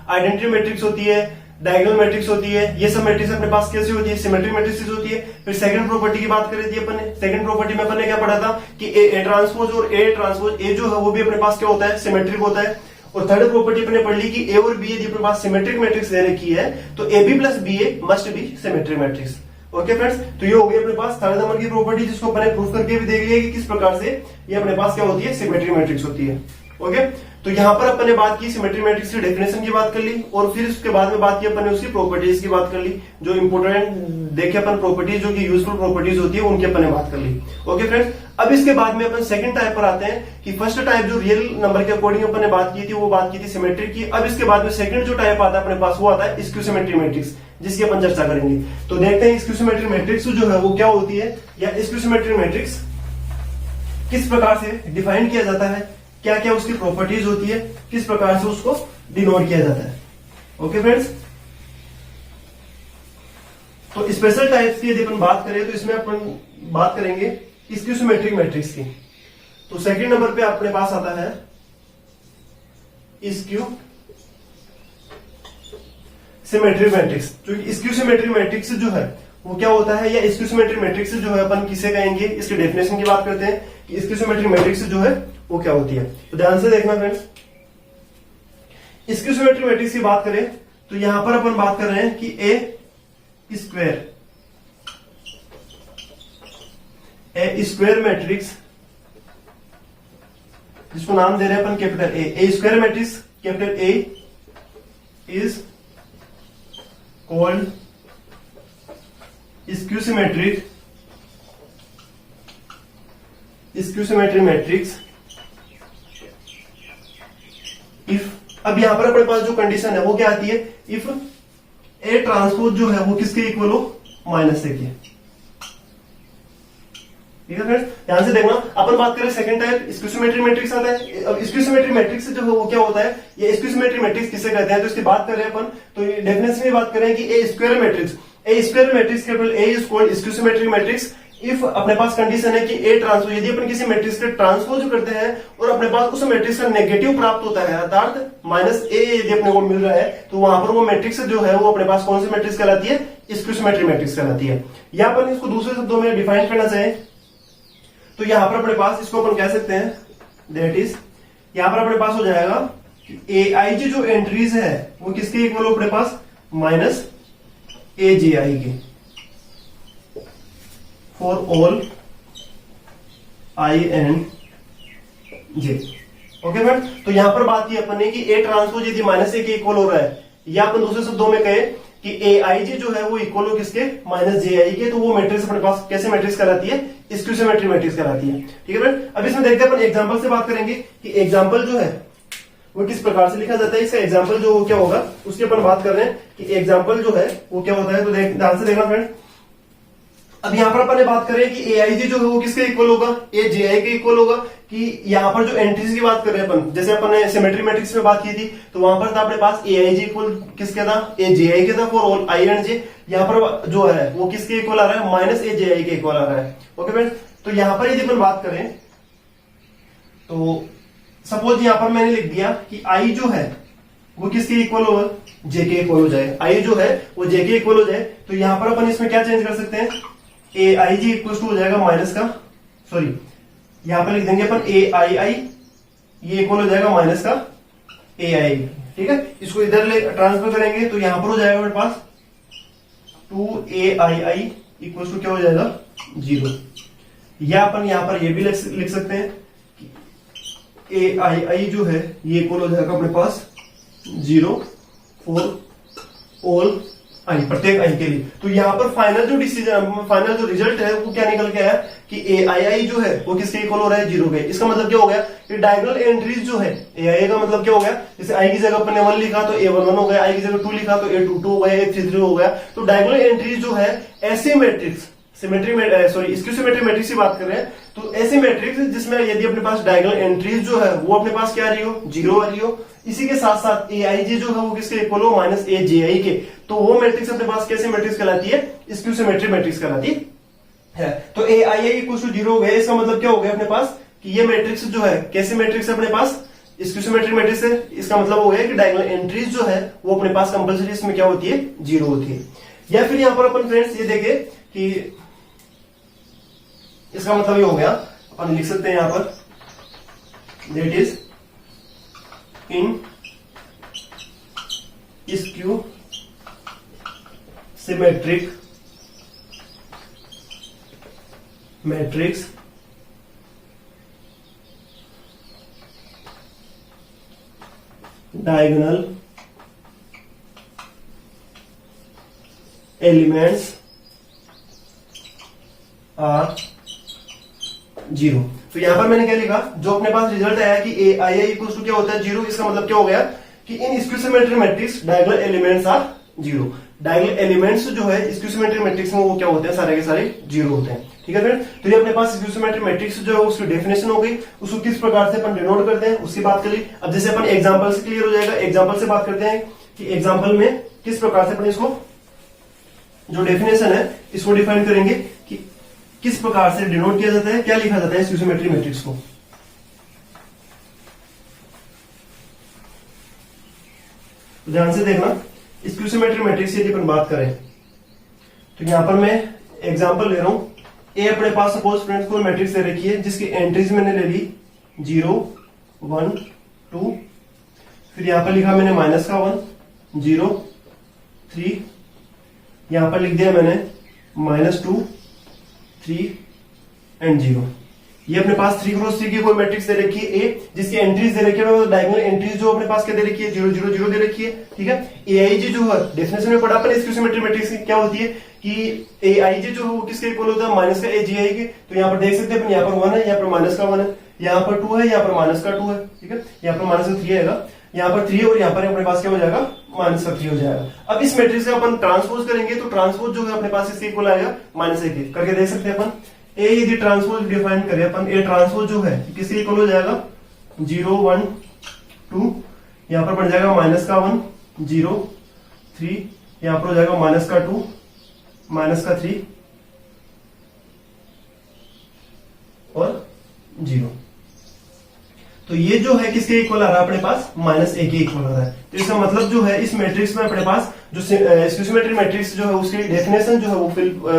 Speaker 1: आइडेंटिटी मैट्रिक्स होती है, डायगोनल मैट्रिक्स होती है, ये सब मैट्रिक्स अपने पास कैसे होती है, सिमेट्रिक मैट्रिक्स होती है। फिर सेकंड प्रॉपर्टी की बात करी थी अपन ने, सेकंड प्रॉपर्टी में अपन ने क्या पढ़ा था कि ए ट्रांसपोज और ए ट्रांसपोज ए जो है वो भी अपने पास क्या होता है, सिमेट्रिक होता है। और थर्ड प्रॉपर्टी अपने पढ़ ली कि ए और बी यदि अपने पास सिमेट्रिक मैट्रिक्स दे रखी है तो A B plus B A must be symmetric matrix. Okay friends, तो ये हो गई अपने पास थर्ड नंबर की प्रॉपर्टी, जिसको अपने प्रूफ करके भी देख लिया कि किस प्रकार से ये अपने पास क्या होती है, सिमेट्रिक मैट्रिक्स होती है। ओके, तो यहां पर अपन ने बात की सिमेट्रिक मैट्रिक्स की डेफिनेशन की बात कर ली और फिर उसके बाद में बात की अपन ने उसकी प्रॉपर्टीज की बात कर ली, जो इंपोर्टेंट देखे अपन प्रॉपर्टीज जो कि यूजफुल प्रॉपर्टीज होती है उनकी अपन ने बात कर ली। ओके फ्रेंड्स, अब इसके बाद में अपन सेकंड टाइप पर आते हैं कि फर्स्ट टाइप जो रियल नंबर के अकॉर्डिंग अपन ने बात की थी वो बात की थी सिमेट्रिक की। अब इसके बाद में सेकंड जो टाइप आता है अपने पास वो आता है स्क्यू सिमेट्रिक मैट्रिक्स, जिसकी अपन चर्चा करेंगे। तो देखते हैं स्क्यू सिमेट्रिक मैट्रिक्स जो है वो क्या होती है, या स्क्यू सिमेट्रिक मैट्रिक्स किस प्रकार से डिफाइन किया जाता है, क्या क्या उसकी प्रॉपर्टीज होती है, किस प्रकार से उसको डिनोट किया जाता है। ओके फ्रेंड्स, तो स्पेशल टाइप्स की यदि अपन बात करें तो इसमें अपन बात करेंगे स्क्यू सिमेट्रिक मैट्रिक्स की। तो सेकंड नंबर पे अपने पास आता है स्क्यू सिमेट्रिक मैट्रिक्स। जो स्क्यू सिमेट्रिक मैट्रिक्स जो है वो क्या होता है, या स्क्यू सिमेट्रिक मैट्रिक्स जो है अपन किसे कहेंगे, इसके डेफिनेशन की बात करते हैं कि स्क्यू सिमेट्रिक मैट्रिक्स जो है वो क्या होती है। तो ध्यान से देखना फ्रेंड्स, स्क्यू सिमेट्रिक मैट्रिक्स की बात करें तो यहां पर अपन बात कर रहे हैं कि ए स्क्वायर मैट्रिक्स, जिसको नाम दे रहे हैं अपन capital A square matrix capital A is called skew symmetric matrix if, अब यहां पर अपने पास जो कंडीशन है वो क्या आती है, इफ ए ट्रांसपोज जो है वो किसके इक्वल हो, माइनस ए के। ठीक है फ्रेंड्स, ध्यान से देखना, अपन बात करें second type skew symmetric matrix आता है। अब स्क्यू सिमेट्रिक मैट्रिक्स जो है वो क्या होता है, ये स्क्यू सिमेट्रिक मैट्रिक्स किसे कहते हैं, तो इसकी बात कर रहे हैं अपन। तो डेफिनेशन में बात करें कि a square matrix capital A is called skew symmetric matrix if अपने पास कंडीशन है कि ए ट्रांसपोज, यदि अपन किसी मैट्रिक्स के ट्रांसपोज करते हैं और अपने पास उस मैट्रिक्स का नेगेटिव प्राप्त होता है, अर्थात माइनस ए यदि अपने को मिल रहा है, तो वहां पर वो मैट्रिक्स जो है वो अपने पास कौन सी मैट्रिक्स कहलाती है, स्क्यू सिमेट्रिक मैट्रिक्स कहलाती है। या अपन इसको दूसरे शब्दों में डिफाइन करना चाहे तो यहां पर अपने पास इसको अपन कह सकते हैं, दैट इज यहां पर अपने पास हो जाएगा कि ए आई जी जो एंट्रीज है वो किसके इक्वल हो अपने पास, माइनस ए जे आई के, for all I and J. Okay friend, तो यहां पर बात की अपन ने कि ए ट्रांसपोज यदि माइनस ए के इक्वल हो रहा है, या अपन दूसरे शब्दों में कहे कि ए आई जी जो है वो इक्वल हो किसके, माइनस जे आई के, तो वो मैट्रिक्स अपने पास कैसे मैट्रिक्स कहलाती है, स्क्यू सिमेट्रिक मैट्रिक्स कहलाती है। ठीक है फ्रेंड, अब इसमें देखते हैं अपन एग्जांपल से बात करेंगे कि एग्जांपल जो है वो किस प्रकार से लिखा जाता है। इसका एग्जांपल जो क्या होगा उसकी अपन बात कर रहे हैं कि एग्जांपल जो है वो क्या होता है। तो ध्यान से देखना फ्रेंड, अब यहां पर अपन ने बात करें कि ए आई जी जो है वो किसके इक्वल होगा, ए जे आई के इक्वल होगा। कि यहां पर जो एंट्रीज की बात कर रहे हैं अपन, जैसे अपन ने सिमेट्रिक मैट्रिक्स में बात की थी तो वहां पर था अपने पास ए आई जी इक्वल किसके था, ए जे आई के था, फॉर ऑल आई एंड जे। यहां पर जो है वो किसके इक्वल आ रहा है, माइनस ए जे आई के इक्वल आ रहा है। ओके फ्रेंड्स, तो यहां पर यदि अपन बात करें तो सपोज यहां पर मैंने लिख दिया कि आई जो है वो किसके इक्वल होगा, जे के इक्वल हो जाए, आई जो है वो जे के इक्वल हो जाए। तो यहां पर अपन इसमें क्या चेंज कर सकते हैं, ए आई जी इक्वल टू हो जाएगा माइनस का, सॉरी यहां पर लिख देंगे अपन ए आई आई, ये इक्वल हो जाएगा माइनस का ए आई। ठीक है, इसको इधर ले ट्रांसफर करेंगे तो यहां पर हो जाएगा मेरे पास 2 ai इक्वल टू क्या हो जाएगा, 0। या अपन यहां पर ये भी लिख सकते हैं कि ए आई जो है ये इक्वल हो जाएगा अपने पास 0 फॉर ऑल आई, प्रत्येक आई के लिए। तो यहां पर फाइनल जो डिसीजन, फाइनल जो रिजल्ट है वो क्या निकल के आया कि ए आई जो है वो किसके इक्वल हो रहा है, 0 के। इसका मतलब क्या हो गया कि डायगोनल एंट्रीज जो है ए आई का मतलब क्या हो गया, जैसे आई की जगह अपन ने 1 लिखा तो A11 हो गया, आई की जगह 2 लिखा तो A22 हो गया, A33 हो गया। तो डायगोनल एंट्रीज जो है ऐसे matrix symmetric sorry skew symmetric matrix की बात कर रहे हैं, तो ऐसे मैट्रिक्स जिसमें यदि अपने पास डायगोनल एंट्रीज जो है वो अपने पास क्या आ रही हो, 0 आ रही हो, इसी के साथ साथ ए आई जी जो है वो किसके इक्वल हो, माइनस ए जे आई के, तो वो मैट्रिक्स अपने पास कैसे मैट्रिक्स कहलाती है, स्क्यू सिमेट्रिक मैट्रिक्स कहलाती है। तो ए आई आई इक्वल टू 0 हो गया, इसका मतलब क्या हो गया अपने पास कि ये मैट्रिक्स जो है कैसे मैट्रिक्स है अपने पास, स्क्यू सिमेट्रिक मैट्रिक्स है। इसका मतलब हो गया कि डायगोनल एंट्रीज जो है वो अपने पास कंपल्सरी इसमें क्या होती है, 0 होती है। या फिर यहां पर अपन फ्रेंड्स ये देखें कि इसका मतलब ये हो गया, अपन लिख सकते हैं यहां पर that is in skew symmetric matrix diagonal elements are zero. तो यहां पर मैंने क्या लिखा, जो अपने पास रिजल्ट आया कि ए आई आई इक्वल टू क्या होता है जीरो, इसका मतलब क्या हो गया कि in skew symmetric matrix diagonal elements are zero. Diagonal elements जो है स्क्यू सिमेट्रिक मैट्रिक्स में वो क्या होते हैं, सारे के सारे जीरो होते हैं। ठीक है फ्रेंड, तो ये अपने पास स्क्यू सिमेट्रिक मैट्रिक्स जो है उसकी डेफिनेशन हो गई, उसको किस प्रकार से अपन डिनोट करते हैं उसकी बात कर ली। अब जैसे अपन एग्जांपल से क्लियर हो जाएगा, एग्जांपल से बात करते हैं कि एग्जांपल में किस प्रकार से अपन इसको जो डेफिनेशन है इसको डिफाइन करेंगे कि किस प्रकार से डिनोट किया जाता है, क्या लिखा जाता है स्क्यू सिमेट्रिक मैट्रिक्स को। ध्यान से देखना, स्क्यू सिमेट्रिक मैट्रिक्स यदि अपन बात करें तो यहां पर मैं एग्जांपल ले रहा हूं। ए अपने पास सपोज फ्रेंड्स कोई मैट्रिक्स दे रखी है जिसकी एंट्रीज मैंने ले ली 0 1 2, फिर यहां पर लिखा मैंने माइनस का 1 0 3, यहां पर लिख दिया मैंने -2 3 एंड 0। ये अपने पास 3 क्रॉस 3 की कोई मैट्रिक्स दे रखी है ए, जिसकी एंट्रीज दे रखी है डायगोनल एंट्रीज जो अपने पास क्या दे रखी है 0 0 0 दे रखी है। ठीक है, एआईजी जो है डेफिनेशन में पढ़ा अपन स्क्यू सिमेट्रिक मैट्रिक्स की क्या होती है कि एआईजी जो है वो किसके इक्वल होता है, माइनस का एजीआई के। तो यहाँ पर देख सकते हैं अपन, यहाँ पर 1 है, यहाँ पर माइनस का 1 है, यहाँ पर 2 है, यहाँ पर माइनस का 2 है। ठीक है, यहाँ पर माइनस का 3 आएगा, यहाँ पर 3 और यहाँ पर अपने पास क्या हो जाएगा माइनस का 3 हो जाएगा। अब इस मैट्रिक्स का अपन ट्रांसपोज करेंगे तो ट्रांसपोज जो है अपने पास इसके इक्वल आएगा -1 करके देख सकते हैं अपन। ए यदि ट्रांसपोज डिफाइन करें अपन, ए ट्रांसपोज जो है किसके इक्वल हो जाएगा 0 1 2, यहां पर बन जाएगा माइनस का 1 0 3, यहां पर हो जाएगा माइनस का 2 माइनस का 3 और 0। तो ये जो है किसके इक्वल आ रहा है अपने पास -1 के इक्वल आ रहा है। तो इसका मतलब जो है इस मैट्रिक्स में अपने पास जो स्क्यू सिमेट्रिक मैट्रिक्स जो है उसकी डेफिनेशन जो है वो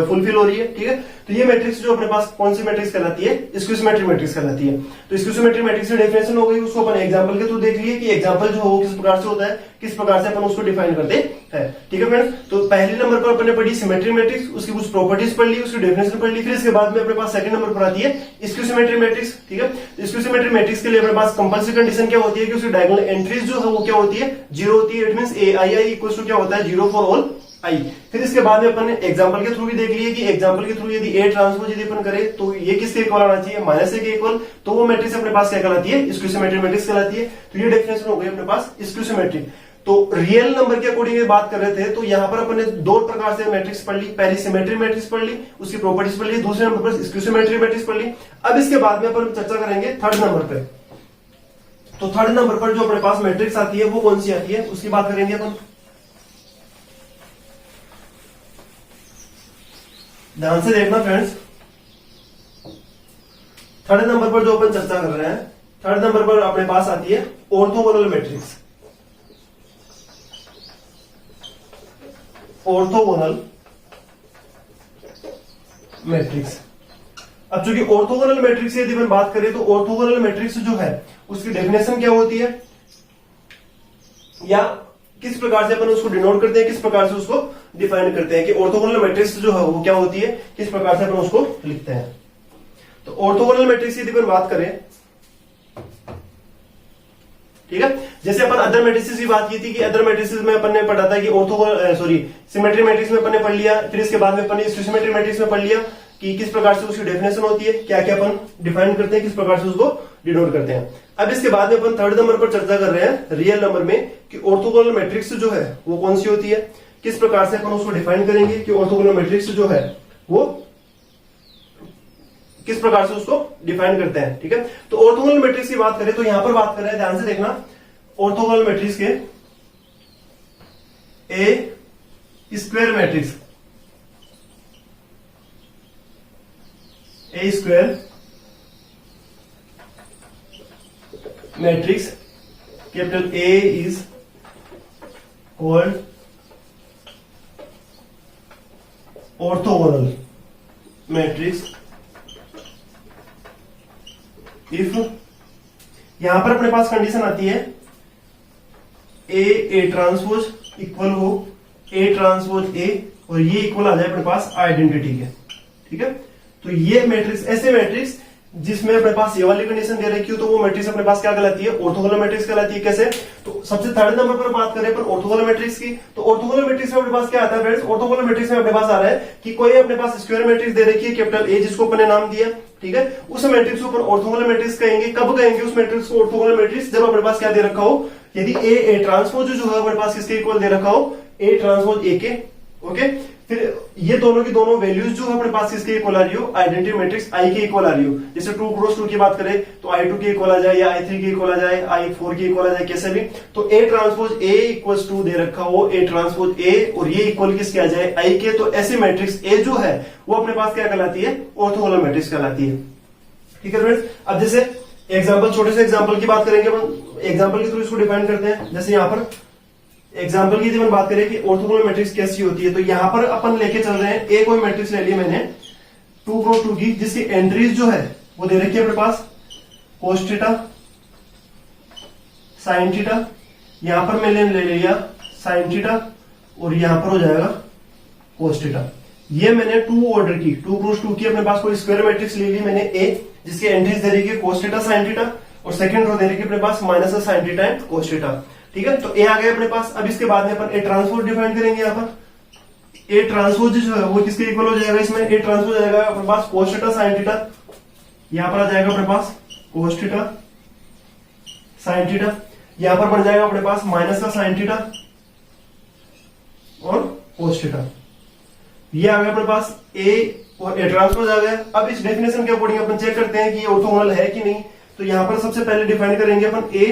Speaker 1: फुलफिल हो रही है। ठीक है, तो ये मैट्रिक्स जो अपने पास कौन सी मैट्रिक्स कहलाती है, स्क्यू सिमेट्रिक मैट्रिक्स कहलाती है। तो स्क्यू सिमेट्रिक मैट्रिक्स की डेफिनेशन हो गई, उसको अपन एग्जांपल के थ्रू देख लिए कि एग्जांपल जो है वो किस प्रकार से होता है, किस प्रकार से अपन उसको डिफाइन करते हैं। ठीक है फ्रेंड्स, तो पहले नंबर पर अपन ने पढ़ी सिमेट्रिक मैट्रिक्स, उसकी कुछ प्रॉपर्टीज पढ़ ली, उसकी डेफिनेशन पढ़ ली, फिर इसके बाद में अपने पास सेकंड नंबर पर आती है स्क्यू सिमेट्रिक मैट्रिक्स। ठीक है, स्क्यू सिमेट्रिक मैट्रिक्स के लिए अपने पास कंपल्सरी कंडीशन क्या होती है कि उसकी डायगोनल एंट्रीज जो है वो क्या होती है 0 होती है। It means A I I equal to क्या होता है 0 फॉर ऑल आई। फिर इसके बाद में अपन ने एग्जांपल के थ्रू भी देख लिए कि एग्जांपल के थ्रू यदि ए ट्रांसपोज यदि अपन करें तो ये किसके इक्वल आना चाहिए -1 के इक्वल, तो वो मैट्रिक्स अपने पास क्या कहलाती है स्क्यू सिमेट्रिक मैट्रिक्स कहलाती है। तो ये डेफिनेशन हो गई अपने पास स्क्यू सिमेट्रिक। तो रियल नंबर के अकॉर्डिंग बात कर रहे थे तो यहां पर अपन ने दो प्रकार से मैट्रिक्स पढ़ ली, पहली सिमेट्रिक मैट्रिक्स पढ़ ली, उसकी प्रॉपर्टीज पढ़ ली, दूसरे नंबर पर स्क्यू सिमेट्रिक मैट्रिक्स पढ़ ली। अब इसके बाद में अपन चर्चा करेंगे थर्ड नंबर पे। तो थर्ड नंबर पर जो अपने पास मैट्रिक्स आती है वो कौन सी आती है उसकी बात करेंगे अपन। ध्यान से देखना फ्रेंड्स, थर्ड नंबर पर जो अपन चर्चा कर रहे हैं, थर्ड नंबर पर अपने पास आती है ऑर्थोगोनल मैट्रिक्स। Orthogonal matrix. अब चूंकि ऑर्थोगोनल मैट्रिक्स की यदि अपन बात करें तो ऑर्थोगोनल मैट्रिक्स जो है उसकी डेफिनेशन क्या होती है या किस प्रकार से अपन उसको डिनोट करते हैं, किस प्रकार से उसको डिफाइन करते हैं कि ऑर्थोगोनल मैट्रिक्स जो है वो क्या होती है, किस प्रकार से अपन उसको लिखते हैं। तो ऑर्थोगोनल मैट्रिक्स की यदि अपन बात करें, ठीक है, जैसे अपन अदर मैट्रिसेस की बात की थी कि अदर मैट्रिसेस में अपन ने पढ़ा था कि ऑर्थोगोनल सिमेट्रिक मैट्रिक्स में अपन ने पढ़ लिया, फिर इसके बाद में अपन ने सिमेट्रिक मैट्रिक्स में पढ़ लिया कि किस प्रकार से उसकी डेफिनेशन होती है, क्या क्या अपन डिफाइन करते हैं, किस प्रकार से उसको डिनोट करते हैं। अब इसके बाद में अपन थर्ड नंबर पर चर्चा कर रहे हैं रियल नंबर में कि ऑर्थोगोनल मैट्रिक्स जो है वो कौन सी होती है, किस प्रकार से अपन उसको डिफाइन करेंगे कि ऑर्थोगोनल मैट्रिक्स जो है वो किस प्रकार से उसको डिफाइन करते हैं। ठीक है, तो ऑर्थोगोनल मैट्रिक्स की बात करें तो यहां पर बात कर रहे हैं, ध्यान से देखना, ऑर्थोगोनल मैट्रिक्स के a square matrix, a square matrix, capital A is called orthogonal matrix if, यहां पर अपने पास कंडीशन आती है ए ट्रांसपोज इक्वल हो ए ट्रांसपोज ए, और ये इक्वल आ जाए अपने पास आइडेंटिटी के। ठीक है, तो ये मैट्रिक्स, ऐसे मैट्रिक्स जिसमें अपने पास ये वाली कंडीशन दे रखी हो तो वो मैट्रिक्स अपने पास क्या कहलाती है, ऑर्थोगोनल मैट्रिक्स कहलाती है। कैसे, तो सबसे थर्ड नंबर पर बात करें पर ऑर्थोगोनल मैट्रिक्स की, तो ऑर्थोगोनल मैट्रिक्स में अपने पास क्या आता है फ्रेंड्स, ऑर्थोगोनल मैट्रिक्स में अपने पास आ रहा है कि कोई अपने पास स्क्वायर मैट्रिक्स दे रखी है कैपिटल ए, जिसको अपने नाम दिया। ठीक है, उस मैट्रिक्स को ऑर्थोगोनल मैट्रिक्स कहेंगे। कब कहेंगे उस मैट्रिक्स को ऑर्थोगोनल मैट्रिक्स, जब अपने पास क्या दे रखा हो, यदि ए ट्रांसपोज जो है अपने पास किसके इक्वल दे रखा हो, ए ट्रांसपोज ए के। ओके, फिर ये दोनों की दोनों वैल्यूज जो है अपने पास किसके इक्वल आ रही हो, आइडेंटिटी मैट्रिक्स आई के इक्वल आ रही हो। जैसे 2 क्रॉस 2 की बात करें तो I2 के इक्वल आ जाए, या I3 के इक्वल आ जाए, I4 के इक्वल आ जाए, कैसे भी। तो A transpose A equals to दे रखा हो ए ट्रांसपोज ए, और ये इक्वल किसके आ जाए, आई के। तो ऐसे मैट्रिक्स ए जो है वो अपने पास क्या कहलाती है, ऑर्थोगोनल मैट्रिक्स कहलाती है। ठीक है फ्रेंड्स, अब जैसे एग्जाम्पल, छोटे से एग्जाम्पल की बात करेंगे अपन, एग्जाम्पल के थ्रू इसको डिफाइन करते हैं। जैसे यहाँ पर एग्जाम्पल की अपन बात करें कि ऑर्थोगोनल मैट्रिक्स कैसी होती है, तो यहां पर अपन लेके चल रहे हैं, एक कोई मैट्रिक्स ले ली मैंने 2 क्रॉस 2 की, जिसकी एंट्रीज जो है वो दे रखी है अपने पास cos थीटा sin थीटा, यहां पर मैंने ले लिया sin थीटा, और यहां पर हो जाएगा cos थीटा। ये मैंने 2 ऑर्डर की 2 क्रॉस 2 की अपने पास कोई स्क्वायर मैट्रिक्स ले ली मैंने ए, जिसकी एंट्रीज दे रही है cos थीटा sin थीटा, और सेकंड रो दे रही है अपने पास minus sin theta and cos theta. ठीक है, तो ए आ गया अपने पास। अब इसके बाद में अपन ए ट्रांसपोज डिफाइन करेंगे। यहाँ पर ए ट्रांसपोज जो है वो किसके इक्वल हो जाएगा, इसमें ए ट्रांसपोज आएगा अपने पास cos थीटा sin थीटा, यहां पर आ जाएगा अपने पास cos थीटा sin थीटा, यहां पर बन जाएगा अपने पास माइनस का sin थीटा और cos थीटा। ये आ गया अपने पास ए, और ए ट्रांसपोज आ गया। अब इस डेफिनेशन के अकॉर्डिंग अपन चेक करते हैं कि ये ऑर्थोगोनल है कि नहीं। तो यहां पर सबसे पहले डिफाइन करेंगे अपन ए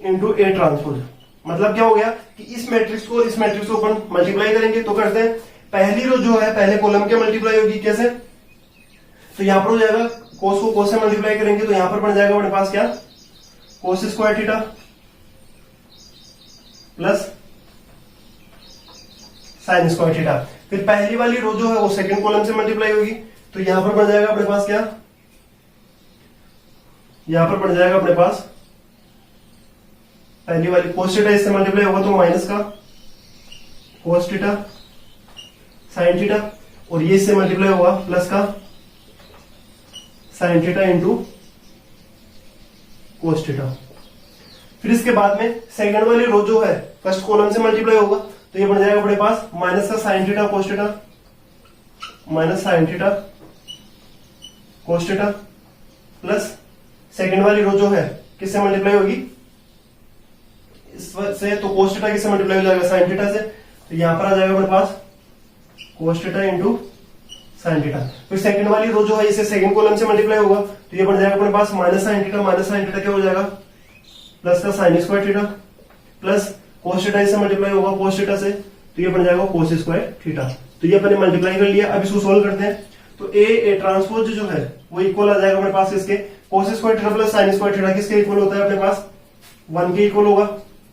Speaker 1: इंटू ए ट्रांसपोज। मतलब क्या हो गया कि इस मैट्रिक्स को इस मैट्रिक्स को अपन मल्टीप्लाई करेंगे। तो करते हैं, पहली रो जो है पहले कॉलम के मल्टीप्लाई होगी। कैसे, तो यहां पर हो जाएगा कोस को कोस से मल्टीप्लाई करेंगे, तो यहां पर बन जाएगा अपने पास क्या, cos square theta plus sine square theta. फिर पहली वाली रो जो है वो सेकंड कॉलम से मल्टीप्लाई होगी, तो यहां पर बन जाएगा अपने पास क्या, यहां पर बन जाएगा अपने पास पहली वाली cos थीटा, इससे मल्टीप्लाई होगा तो माइनस का cos थीटा sin थीटा, और ये इससे मल्टीप्लाई होगा प्लस का sin theta into cos theta. फिर इसके बाद में सेकंड वाली रो जो है फर्स्ट कॉलम से मल्टीप्लाई होगा, तो ये बन जाएगा अपने पास माइनस का sin theta cos theta minus sin theta cos theta, plus second वाली रो जो है किससे मल्टीप्लाई होगी, से तो cos थीटा किससे मल्टीप्लाई हो जाएगा, sin थीटा से। तो यहां पर आ जाएगा अपने पास cos theta into sin theta. फिर सेकंड वाली रो जो है इसे सेकंड कॉलम से मल्टीप्लाई होगा, तो ये बन जाएगा अपने पास माइनस sin थीटा क्या हो जाएगा, प्लस का sin square theta, plus cos theta इससे मल्टीप्लाई होगा cos थीटा से, तो ये बन जाएगा cos स्क्वायर थीटा। तो ये अपने मल्टीप्लाई कर लिया। अब इसको सोल्व करते हैं, तो ए ट्रांसपोज जो है वो इक्वल आ जाएगा अपने पास इसके cos square theta plus sin square theta, किसके इक्वल होता है अपने पास 1 के इक्वल होगा।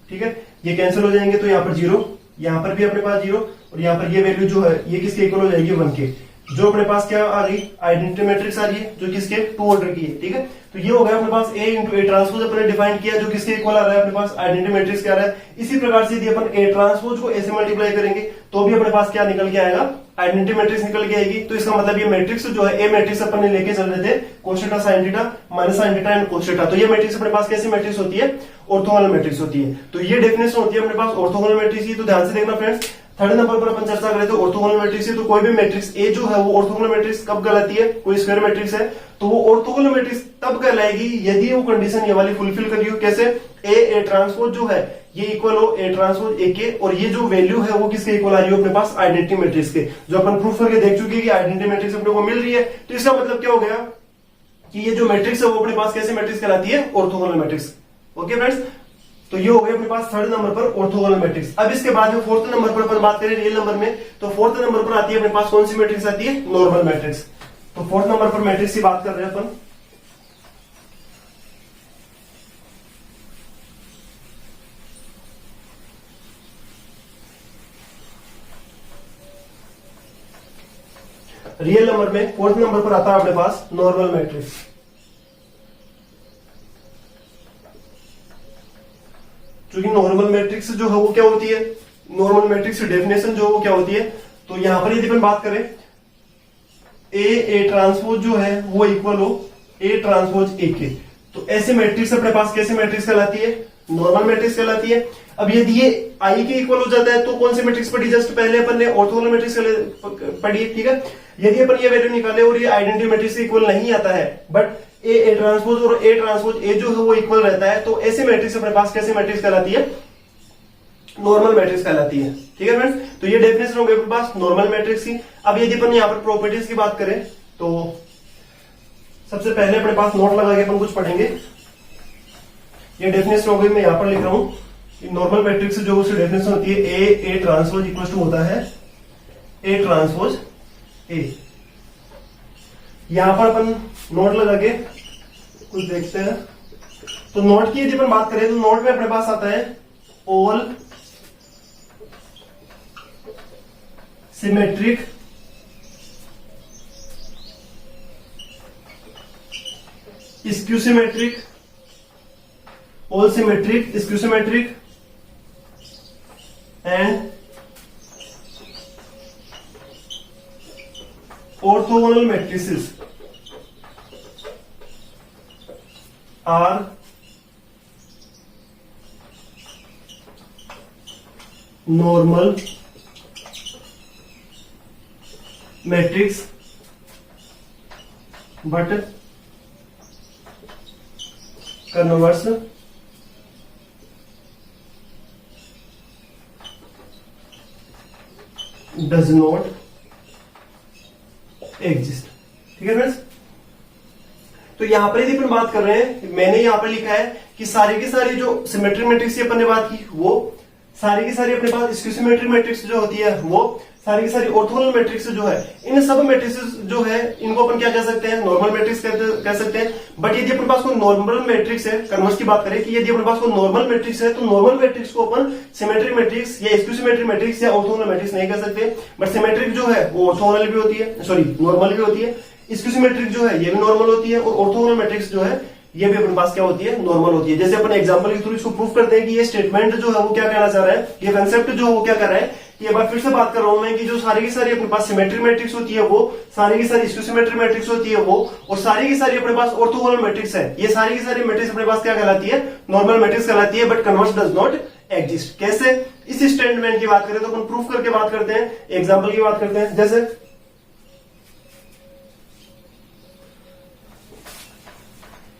Speaker 1: ठीक है, ये कैंसिल हो जाएंगे, तो यहाँ पर 0, यहाँ पर भी अपने पास 0, और यहाँ पर ये वैल्यू जो है ये किसके इक्वल हो जाएगी 1 के। जो अपने पास क्या आ रही, आइडेंटिटी मैट्रिक्स आ रही है जो किसके 2 ऑर्डर की है। ठीक है, तो ये हो गया अपने पास ए इंटू ए ट्रांसपोज अपने डिफाइन किया, जो किसके इक्वल आ रहा है अपने पास आइडेंटिटी मैट्रिक्स क्या आ रहा है। इसी प्रकार से यदि अपन ए ट्रांसपोज को ए से मल्टीप्लाई करेंगे तो भी अपने पास क्या निकल के आएगा, आइडेंटिटी मैट्रिक्स निकल के आएगी। तो इसका मतलब ये मैट्रिक्स जो है ए मैट्रिक्स अपन ने लेके चल रहे थे cos theta sin theta minus sin theta and cos theta. तो ये मैट्रिक्स अपने पास कैसी मैट्रिक्स होती है, ऑर्थोगोनल मैट्रिक्स होती है। तो ये डेफिनेशन होती है अपने पास ऑर्थोगोनल मैट्रिक्स की। तो ध्यान से देखना फ्रेंड्स, थर्ड नंबर पर अपन चर्चा करें तो ऑर्थोगोनल मैट्रिक्स है। तो कोई भी मैट्रिक्स ए जो है वो ऑर्थोगोनल मैट्रिक्स कब कहलाती है, कोई स्क्वायर मैट्रिक्स है तो वो ऑर्थोगोनल मैट्रिक्स तब कहलाएगी यदि वो कंडीशन ये वाली फुलफिल करी हो। कैसे, ए ट्रांसपोज जो है ये इक्वल हो ए ट्रांसपोज ए के, और ये जो वैल्यू है वो किसके इक्वल आ रही है अपने पास आइडेंटिटी मैट्रिक्स के, जो अपन प्रूफ करके देख चुके हैं कि आइडेंटिटी मैट्रिक्स अपने को मिल रही है। तो इसका मतलब क्या हो गया कि ये जो मैट्रिक्स है वो अपने पास कैसे मैट्रिक्स कहलाती है, ऑर्थोगोनल मैट्रिक्स। ओके फ्रेंड्स, तो ये हो गया अपने पास थर्ड नंबर पर ऑर्थोगोनल मैट्रिक्स। अब इसके बाद में फोर्थ नंबर पर अपन बात करें रियल नंबर में, तो फोर्थ नंबर पर आती है अपने पास कौन सी मैट्रिक्स आती है, नॉर्मल मैट्रिक्स। तो फोर्थ नंबर पर मैट्रिक्स की बात कर रहे हैं अपन। रियल नंबर में फोर्थ नंबर पर आता है अपने पास नॉर्मल मैट्रिक्स। क्योंकि नॉर्मल मैट्रिक्स जो है वो क्या होती है, नॉर्मल मैट्रिक्स डेफिनेशन जो है वो क्या होती है। तो यहां पर यदि अपन बात करें ए ट्रांसपोज जो है वो इक्वल हो ए ट्रांसपोज ए के, तो ऐसे मैट्रिक्स अपने पास कैसे मैट्रिक्स कहलाती है, नॉर्मल मैट्रिक्स कहलाती है। अब यदि ये आई के इक्वल हो जाता है तो कौन सी मैट्रिक्स पढ़ी, जस्ट पहले अपन ने ऑर्थोगोनल मैट्रिक्स पढ़ी, ठीक है। यदि अपन ये वैल्यू निकाले और ये आइडेंटिटी मैट्रिक्स से इक्वल नहीं आता है, बट ए ट्रांसपोज और ए ट्रांसपोज ए जो है वो इक्वल रहता है, तो ऐसे मैट्रिक्स अपने पास कैसे मैट्रिक्स कहलाती है, नॉर्मल मैट्रिक्स कहलाती है, ठीक है फ्रेंड्स। तो ये डेफिनेशन हो गई अपने पास नॉर्मल मैट्रिक्स की। अब यदि अपन यहाँ पर प्रॉपर्टीज की बात करें तो सबसे पहले अपने पास नोट लगा के अपन कुछ पढ़ेंगे। ये डेफिनेशन हो गई, मैं यहां पर लिख रहा हूं नॉर्मल मैट्रिक्स जो उसकी डेफिनेशन होती है ए ट्रांसपोज इक्वल टू होता है ए ट्रांसपोज ए। यहां पर अपन नोट लगा के कुछ देखते हैं। तो नोट की यदि अपन बात करें तो नोट में अपने पास आता है all symmetric skew symmetric, all symmetric, skew symmetric and orthogonal matrices are normal matrix but converse does not exist, ठीक है फ्रेंड्स। तो यहां पर यदि अपन बात कर रहे हैं, मैंने यहां पर लिखा है कि सारी की सारी जो सिमेट्रिक मैट्रिक्स की अपन ने बात की वो सारी की सारी अपने पास स्क्यू सिमेट्रिक मैट्रिक्स जो होती है वो सारी की सारी ऑर्थोगोनल मैट्रिक्स जो है, इन सब मैट्रिक्स जो है इनको अपन क्या कह सकते हैं, नॉर्मल मैट्रिक्स कह सकते हैं। बट यदि अपने पास कोई नॉर्मल मैट्रिक्स है, कन्वर्स की बात करें कि यदि अपने पास कोई नॉर्मल मैट्रिक्स है तो नॉर्मल मैट्रिक्स को अपन सिमेट्रिक मैट्रिक्स या स्क्यू सिमेट्रिक मैट्रिक्स या ऑर्थोगोनल मैट्रिक्स नहीं कह सकते। बट सिमेट्रिक जो है वो ऑर्थोगोनल भी होती है, सॉरी नॉर्मल भी होती है। स्क्यू सिमेट्रिक जो है ये भी नॉर्मल होती है और ऑर्थोगोनल मैट्रिक्स जो है ये भी अपने पास क्या होती है, नॉर्मल होती है। जैसे अपन एग्जांपल के थ्रू इसको प्रूफ करते हैं कि ये स्टेटमेंट जो है वो क्या कहना चाह रहा है, ये कंसेप्ट जो है वो क्या कर रहा है। ये बार फिर से बात कर रहा हूं मैं कि जो सारी की सारी अपने पास सिमेट्रिक मैट्रिक्स होती है वो सारी की सारी स्क्यू सिमेट्रिक मैट्रिक्स होती है वो, और सारी की सारी अपने पास ऑर्थोगोनल मैट्रिक्स है, ये सारी की सारी मैट्रिक्स अपने पास क्या कहलाती है, नॉर्मल मैट्रिक्स कहलाती है। But converse does not exist. कैसे, इस स्टेटमेंट की बात करें तो अपन प्रूफ करके बात करते हैं, एग्जाम्पल की बात करते हैं। जैसे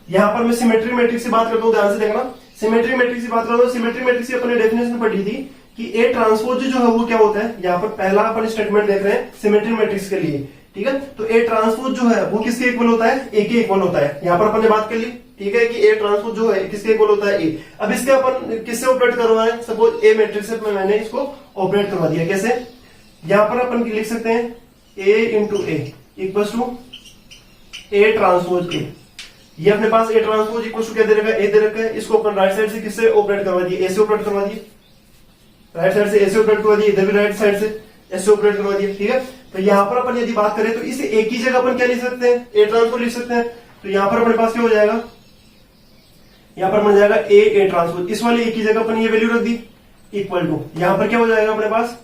Speaker 1: यहां पर मैं सिमेट्रिक मैट्रिक्स की बात करता हूं, ध्यान से देखना। सिमेट्रिक मैट्रिक्स की बात करता हूं, सिमेट्रिक मैट्रिक्स की अपने डेफिनेशन पढ़ी थी कि ए ट्रांसपोज जो है वो क्या होता है। यहां पर पहला अपन स्टेटमेंट देख रहे हैं सिमेट्रिक मैट्रिक्स के लिए, ठीक है। तो ए ट्रांसपोज जो है वो किसके इक्वल होता है, ए के इक्वल होता है। यहां पर अपन ने बात कर ली, ठीक है, कि ए ट्रांसपोज जो है किसके इक्वल होता है, ए। अब इसके अपन किससे ऑपरेट करवाए, सपोज ए मैट्रिक्स से मैंने इसको ऑपरेट करवा दिया। कैसे, यहां पर अपन लिख सकते हैं A into A equal to A transpose A. ये अपने पास ए ट्रांसपोज इक्वल टू क्या दे रखा है, ए दे रखा है। इसको अपन राइट साइड से किससे ऑपरेट करवा दिए, ए से ऑपरेट करवा दिए। राइट साइड से ए से ऑपरेट करवा दिए, इधर भी राइट साइड से ए से ऑपरेट करवा दिए, ठीक है। तो यहां पर अपन यदि बात करें तो इसे ए की जगह अपन क्या लिख सकते हैं, ए ट्रांसपोज लिख सकते हैं। तो यहां पर अपने पास क्या हो जाएगा, यहां पर बन जाएगा ए ट्रांसपोज। इस वाली ए की जगह अपन ये वैल्यू रख दी इक्वल टू, यहां पर क्या हो जाएगा अपने पास,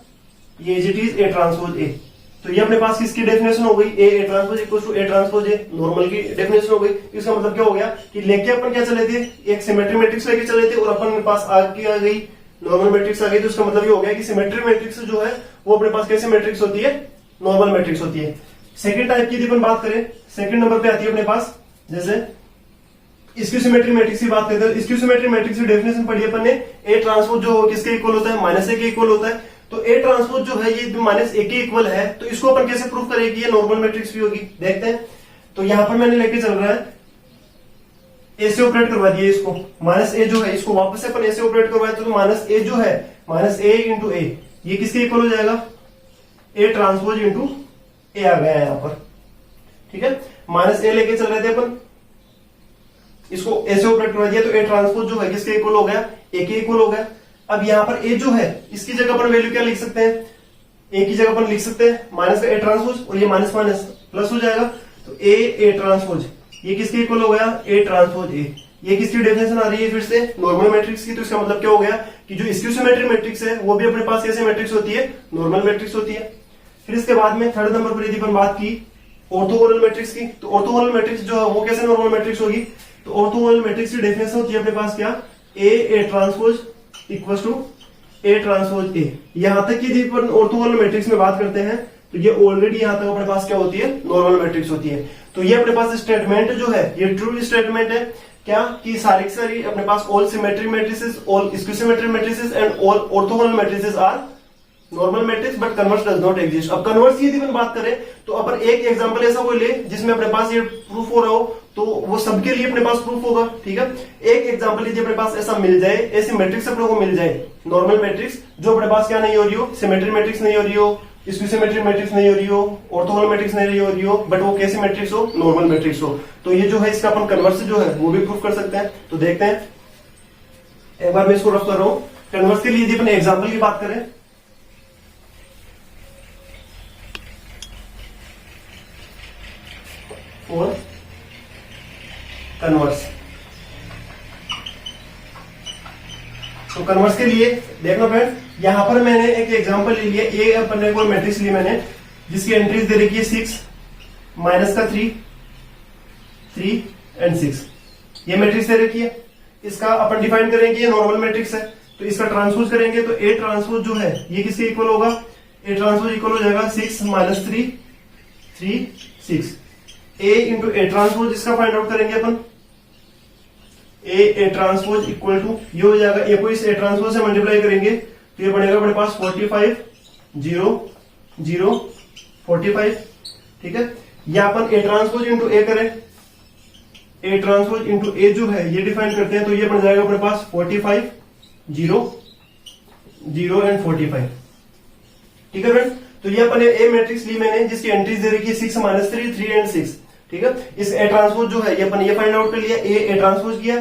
Speaker 1: ये it is A transpose A. तो ये अपने पास किसकी डेफिनेशन हो गई, A transpose equal to A transpose A, normal की डेफिनेशन हो गई। इसका मतलब क्या हो गया कि लेके अपन क्या चले थे, एक सिमेट्रिक मैट्रिक्स लेके चले थे और अपन के पास आगे आ गई नॉर्मल मैट्रिक्स आ गई। तो उसका मतलब ये हो गया कि सिमेट्रिक मैट्रिक्स जो है वो अपने पास कैसे मैट्रिक्स होती है, नॉर्मल मैट्रिक्स होती है। सेकंड टाइप की यदि अपन बात करें, सेकंड नंबर पे आती है अपने पास, जैसे स्क्यू सिमेट्रिक मैट्रिक्स की बात करते हैं। स्क्यू सिमेट्रिक मैट्रिक्स की डेफिनेशन पढ़ी अपन ने, ए ट्रांसपोज जो किसके इक्वल होता है, माइनस ए के इक्वल होता है। तो ए ट्रांसपोज जो है ये माइनस ए के इक्वल है, तो इसको अपन कैसे प्रूफ करें कि ये नॉर्मल मैट्रिक्स भी होगी, देखते हैं। तो यहां पर मैंने लेके चल रहा है ए से ऑपरेट करवा दिया इसको, माइनस ए जो है इसको वापस से अपन ए से ऑपरेट करवाए तो माइनस ए जो है, माइनस ए इंटू ए, ये किसके इक्वल हो जाएगा, ए ट्रांसपोज इंटू ए आ गया यहां पर, ठीक है। माइनस ए लेके चल रहे थे अपन, इसको ए से ऑपरेट करवा दिया तो ए ट्रांसपोज जो है किसके इक्वल हो गया, ए के इक्वल हो गया। अब यहां पर ए जो है इसकी जगह अपन वैल्यू क्या लिख सकते हैं, ए की जगह अपन लिख सकते हैं माइनस का ए ट्रांसपोज, और ये माइनस माइनस प्लस हो जाएगा। तो ए ट्रांसपोज ये किसके इक्वल हो गया, ए ट्रांसपोज ए। ये किसकी डेफिनेशन आ रही है फिर से नॉर्मल मैट्रिक्स की। तो इसका मतलब क्या हो गया कि जो स्क्यू सिमेट्रिक मैट्रिक्स है वो भी अपने पास कैसे मैट्रिक्स होती है, नॉर्मल मैट्रिक्स होती है। फिर इसके बाद में थर्ड नंबर पर यदि अपन बात की ऑर्थोगोनल मैट्रिक्स की, तो ऑर्थोगोनल मैट्रिक्स जो है वो कैसे नॉर्मल मैट्रिक्स होगी। तो ऑर्थोगोनल मैट्रिक्स की डेफिनेशन होती है अपने पास क्या, A transpose equal to A transpose A. यहां तक कि यदि अपन ऑर्थोगोनल मैट्रिक्स में बात करते हैं तो ये ऑलरेडी यहां तक अपने पास क्या होती है, नॉर्मल मैट्रिक्स होती है। तो ये अपने पास स्टेटमेंट जो है ये ट्रू स्टेटमेंट है क्या, कि सारी अपने पास all symmetric matrices, all skew symmetric matrices and all orthogonal matrices are normal matrix but converse does not exist. अब कन्वर्स की यदि अपन बात करें तो अपन एक एग्जांपल ऐसा कोई ले जिसमें अपने पास ये प्रूफ हो रहा हो, तो वो सबके लिए अपने पास प्रूफ होगा, ठीक है। एक एग्जांपल यदि अपने पास ऐसा मिल जाए, ऐसी मैट्रिक्स अपने को मिल जाए नॉर्मल मैट्रिक्स जो अपने पास क्या नहीं हो रही हो, सिमेट्रिक मैट्रिक्स नहीं हो रही हो, स्क्यू सिमेट्रिक मैट्रिक्स नहीं हो रही हो, ऑर्थोगोनल मैट्रिक्स नहीं हो रही हो, बट वो कैसी मैट्रिक्स हो, नॉर्मल मैट्रिक्स हो, तो ये जो है इसका अपन कन्वर्स जो है वो भी प्रूफ कर सकते हैं। तो देखते हैं, एक बार मैं इसको रफ कर रहा हूं। कन्वर्स के लिए यदि अपन एग्जाम्पल की बात करें और कन्वर्स, तो कन्वर्स के लिए देखना फ्रेंड्स, यहां पर मैंने एक एग्जांपल ले लिया, ये अपन ने कोई मैट्रिक्स ली मैंने जिसकी एंट्रीज दे रखी है 6 माइनस का 3 एंड 6, ये मैट्रिक्स दे रखी है। इसका अपन डिफाइन करेंगे ये नॉर्मल मैट्रिक्स है, तो इसका ट्रांसपोज करेंगे तो ए ट्रांसपोज जो है ये किसके इक्वल होगा, ए ट्रांसपोज इक्वल हो जाएगा 6 minus 3 6। A into A transpose इसका फाइंड आउट करेंगे अपन, ए ट्रांसपोज इक्वल टू ये हो जाएगा, ए को इस ए ट्रांसपोज से मल्टीप्लाई करेंगे तो ये बनेगा अपने पास 45 0 0 45, ठीक है। या अपन ए ट्रांसपोज इंटू ए करें, ए ट्रांसपोज इंटू ए जो है ये डिफाइन करते हैं तो ये बन जाएगा अपने पास 45 0 0 एंड 45, ठीक है फ्रेंड्स। तो ये अपन ए मैट्रिक्स ली मैंने जिसकी एंट्रीज दे रखी है 6 माइनस 3 एंड 6, ठीक है। इस ए ट्रांसपोज जो है ये अपन ये फाइंड आउट कर लिया, ए ट्रांसपोज किया,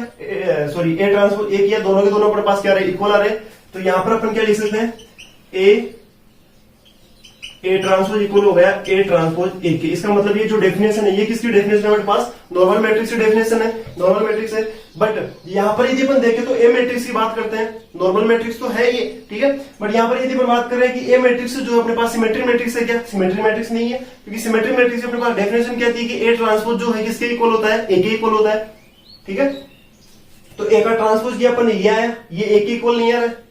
Speaker 1: सॉरी ए ट्रांसपोज ए किया, दोनों के दोनों अपने पास क्या रहे, इक्वल आ रहे। तो यहां पर अपन क्या लिख सकते हैं, ए ट्रांसपोज इक्वल हो गया ए ट्रांसपोज ए के। इसका मतलब ये जो डेफिनेशन है ये किसकी डेफिनेशन है, हमारे पास नॉर्मल मैट्रिक्स की डेफिनेशन है, नॉर्मल मैट्रिक्स है। बट यहां पर यदि अपन देखें तो ए मैट्रिक्स की बात करते हैं, नॉर्मल मैट्रिक्स तो है ये, ठीक है। बट यहां पर यदि अपन बात करें कि ए मैट्रिक्स जो अपने पास सिमेट्रिक मैट्रिक्स है क्या, सिमेट्रिक मैट्रिक्स नहीं है, क्योंकि सिमेट्रिक मैट्रिक्स अपने पास डेफिनेशन क्या थी कि ए ट्रांसपोज जो है किसके इक्वल होता है, ए के इक्वल होता है, ठीक है। तो ए का ट्रांसपोज किया अपन, ये आया, ये ए के इक्वल नहीं आ रहा है,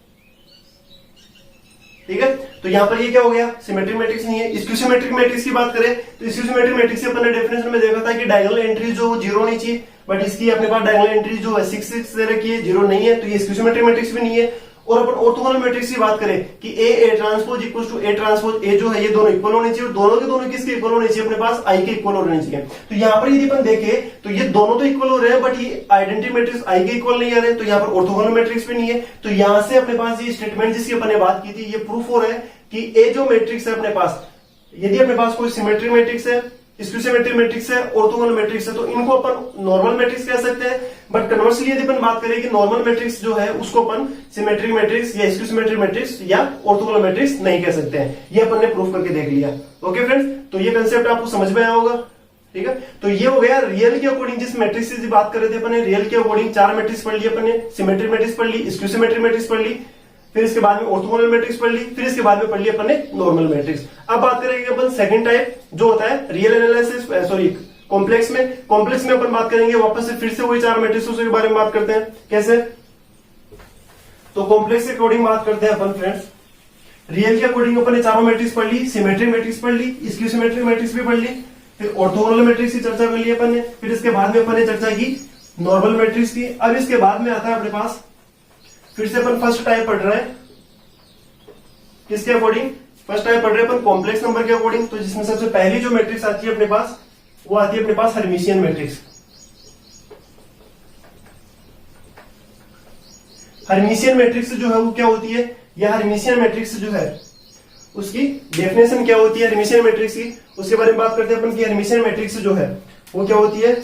Speaker 1: ठीक है। तो यहां पर ये क्या हो गया, सिमेट्रिक मैट्रिक्स नहीं है। स्क्यू सिमेट्रिक मैट्रिक्स की बात करें तो स्क्यू सिमेट्रिक मैट्रिक्स से अपन ने डेफिनेशन में देखा था कि डायगोनल एंट्री जो 0 होनी चाहिए, बट इसकी अपने पास डायगोनल एंट्री जो है 6 दे रखी है, 0 नहीं है, तो ये स्क्यू सिमेट्रिक मैट्रिक्स भी नहीं है। और अपन ऑर्थोगोनल मैट्रिक्स की बात करें कि A transpose equal to A transpose A जो है ये दोनों इक्वल होने चाहिए, और दोनों के दोनों किसके इक्वल होने चाहिए, अपने पास आई के इक्वल होने चाहिए। तो यहाँ पर यदि अपन देखें तो ये दोनों तो इक्वल हो रहे हैं, बट ये आइडेंटिटी मैट्रिक्स आई के इक्वल नहीं आ रहे, तो यहाँ पर ऑर्थोगोनल मैट्रिक्स भी नहीं है। तो यहां से अपने पास ये स्टेटमेंट जिसकी अपन ने बात की थी ये प्रूफ हो रहा है कि ए जो मैट्रिक्स है अपने पास, यदि अपने पास कोई सिमेट्रिक मैट्रिक्स है, स्क्यू सिमेट्रिक मैट्रिक्स है, ऑर्थोगोनल मैट्रिक्स है, तो इनको अपन नॉर्मल मैट्रिक्स कह सकते हैं। बट कन्वर्सली यदि अपन बात करें कि नॉर्मल मैट्रिक्स जो है उसको अपन सिमेट्रिक मैट्रिक्स या स्क्यू सिमेट्रिक मैट्रिक्स या ऑर्थोगोनल मैट्रिक्स नहीं कह सकते हैं। ये अपन ने प्रूफ करके देख लिया। ओके फ्रेंड्स, तो ये कंसेप्ट आपको समझ में आया होगा, ठीक है। तो ये हो गया रियल के अकॉर्डिंग जिस मैट्रिक्स की बात कर रहे थे अपन ने, रियल के अकॉर्डिंग 4 मैट्रिक्स पढ़ ली अपन ने, सिमेट्रिक मैट्रिक्स पढ़ ली, स्क्यू सिमेट्रिक मैट्रिक्स पढ़ ली, फिर इसके बाद में ऑर्थोगोनल मैट्रिक्स पढ़ ली, फिर इसके बाद में पढ़ ली अपन ने नॉर्मल मैट्रिक्स। अब बात करेंगे अपन सेकंड टाइप जो होता है रियल एनालिसिस, सॉरी कॉम्प्लेक्स में। कॉम्प्लेक्स में अपन बात करेंगे वापस से फिर से वही 4 मैट्रिक्सों के बारे में बात करते हैं, कैसे। तो कॉम्प्लेक्स के अकॉर्डिंग बात करते हैं अपन फ्रेंड्स, रियल के अकॉर्डिंग अपन ने चारों मैट्रिक्स पढ़ ली, सिमेट्रिक मैट्रिक्स पढ़ ली, स्क्यू सिमेट्रिक मैट्रिक्स भी पढ़ ली, फिर ऑर्थोगोनल मैट्रिक्स की चर्चा कर ली अपन ने, फिर इसके बाद में अपन ने चर्चा की नॉर्मल मैट्रिक्स की। अब इसके बाद में आता है अपने पास फिर से अपन फर्स्ट टाइप पढ़ रहे हैं, किसके अकॉर्डिंग, फर्स्ट टाइप पढ़ रहे हैं अपन कॉम्प्लेक्स नंबर के अकॉर्डिंग। तो जिसमें सबसे पहली जो मैट्रिक्स आती है अपने पास वो आती है अपने पास हर्मिशियन मैट्रिक्स। हर्मिशियन मैट्रिक्स जो है वो क्या होती है, यह हर्मिशियन मैट्रिक्स जो है उसकी डेफिनेशन क्या होती है हर्मिशियन मैट्रिक्स की, उसके बारे में बात करते हैं अपन की हर्मिशियन मैट्रिक्स जो है वो क्या होती है।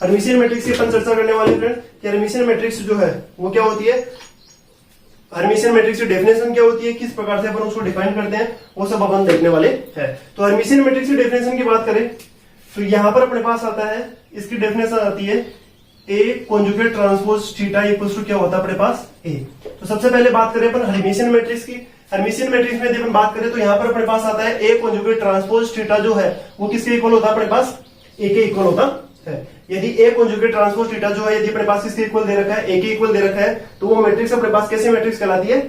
Speaker 1: हर्मिशियन मैट्रिक्स की अपन चर्चा करने वाले फ्रेंड कि हर्मिशियन मैट्रिक्स जो है वो क्या होती है, हर्मिशियन मैट्रिक्स की डेफिनेशन क्या होती है, किस प्रकार से अपन उसको डिफाइन करते हैं, वो सब अपन देखने वाले हैं। तो हर्मिशियन मैट्रिक्स की डेफिनेशन की बात करें तो यहां पर अपने पास आता है, इसकी डेफिनेशन आती है A conjugate transpose theta equals to क्या होता है अपने पास ए। तो सबसे पहले बात करें अपन हर्मिशियन मैट्रिक्स की। हर्मिशियन मैट्रिक्स में यदि अपन बात करें तो यहां पर अपने पास आता है ए कॉन्जुगेट ट्रांसपोज थीटा जो है वो किसके इक्वल होता है अपने पास ए के इक्वल होता है। यदि ए कॉन्जुगेट ट्रांसपोज थीटा जो है यदि अपने पास किसके इक्वल दे रखा है ए के इक्वल दे रखा है तो वो मैट्रिक्स अपने पास कैसी मैट्रिक्स कहलाती है,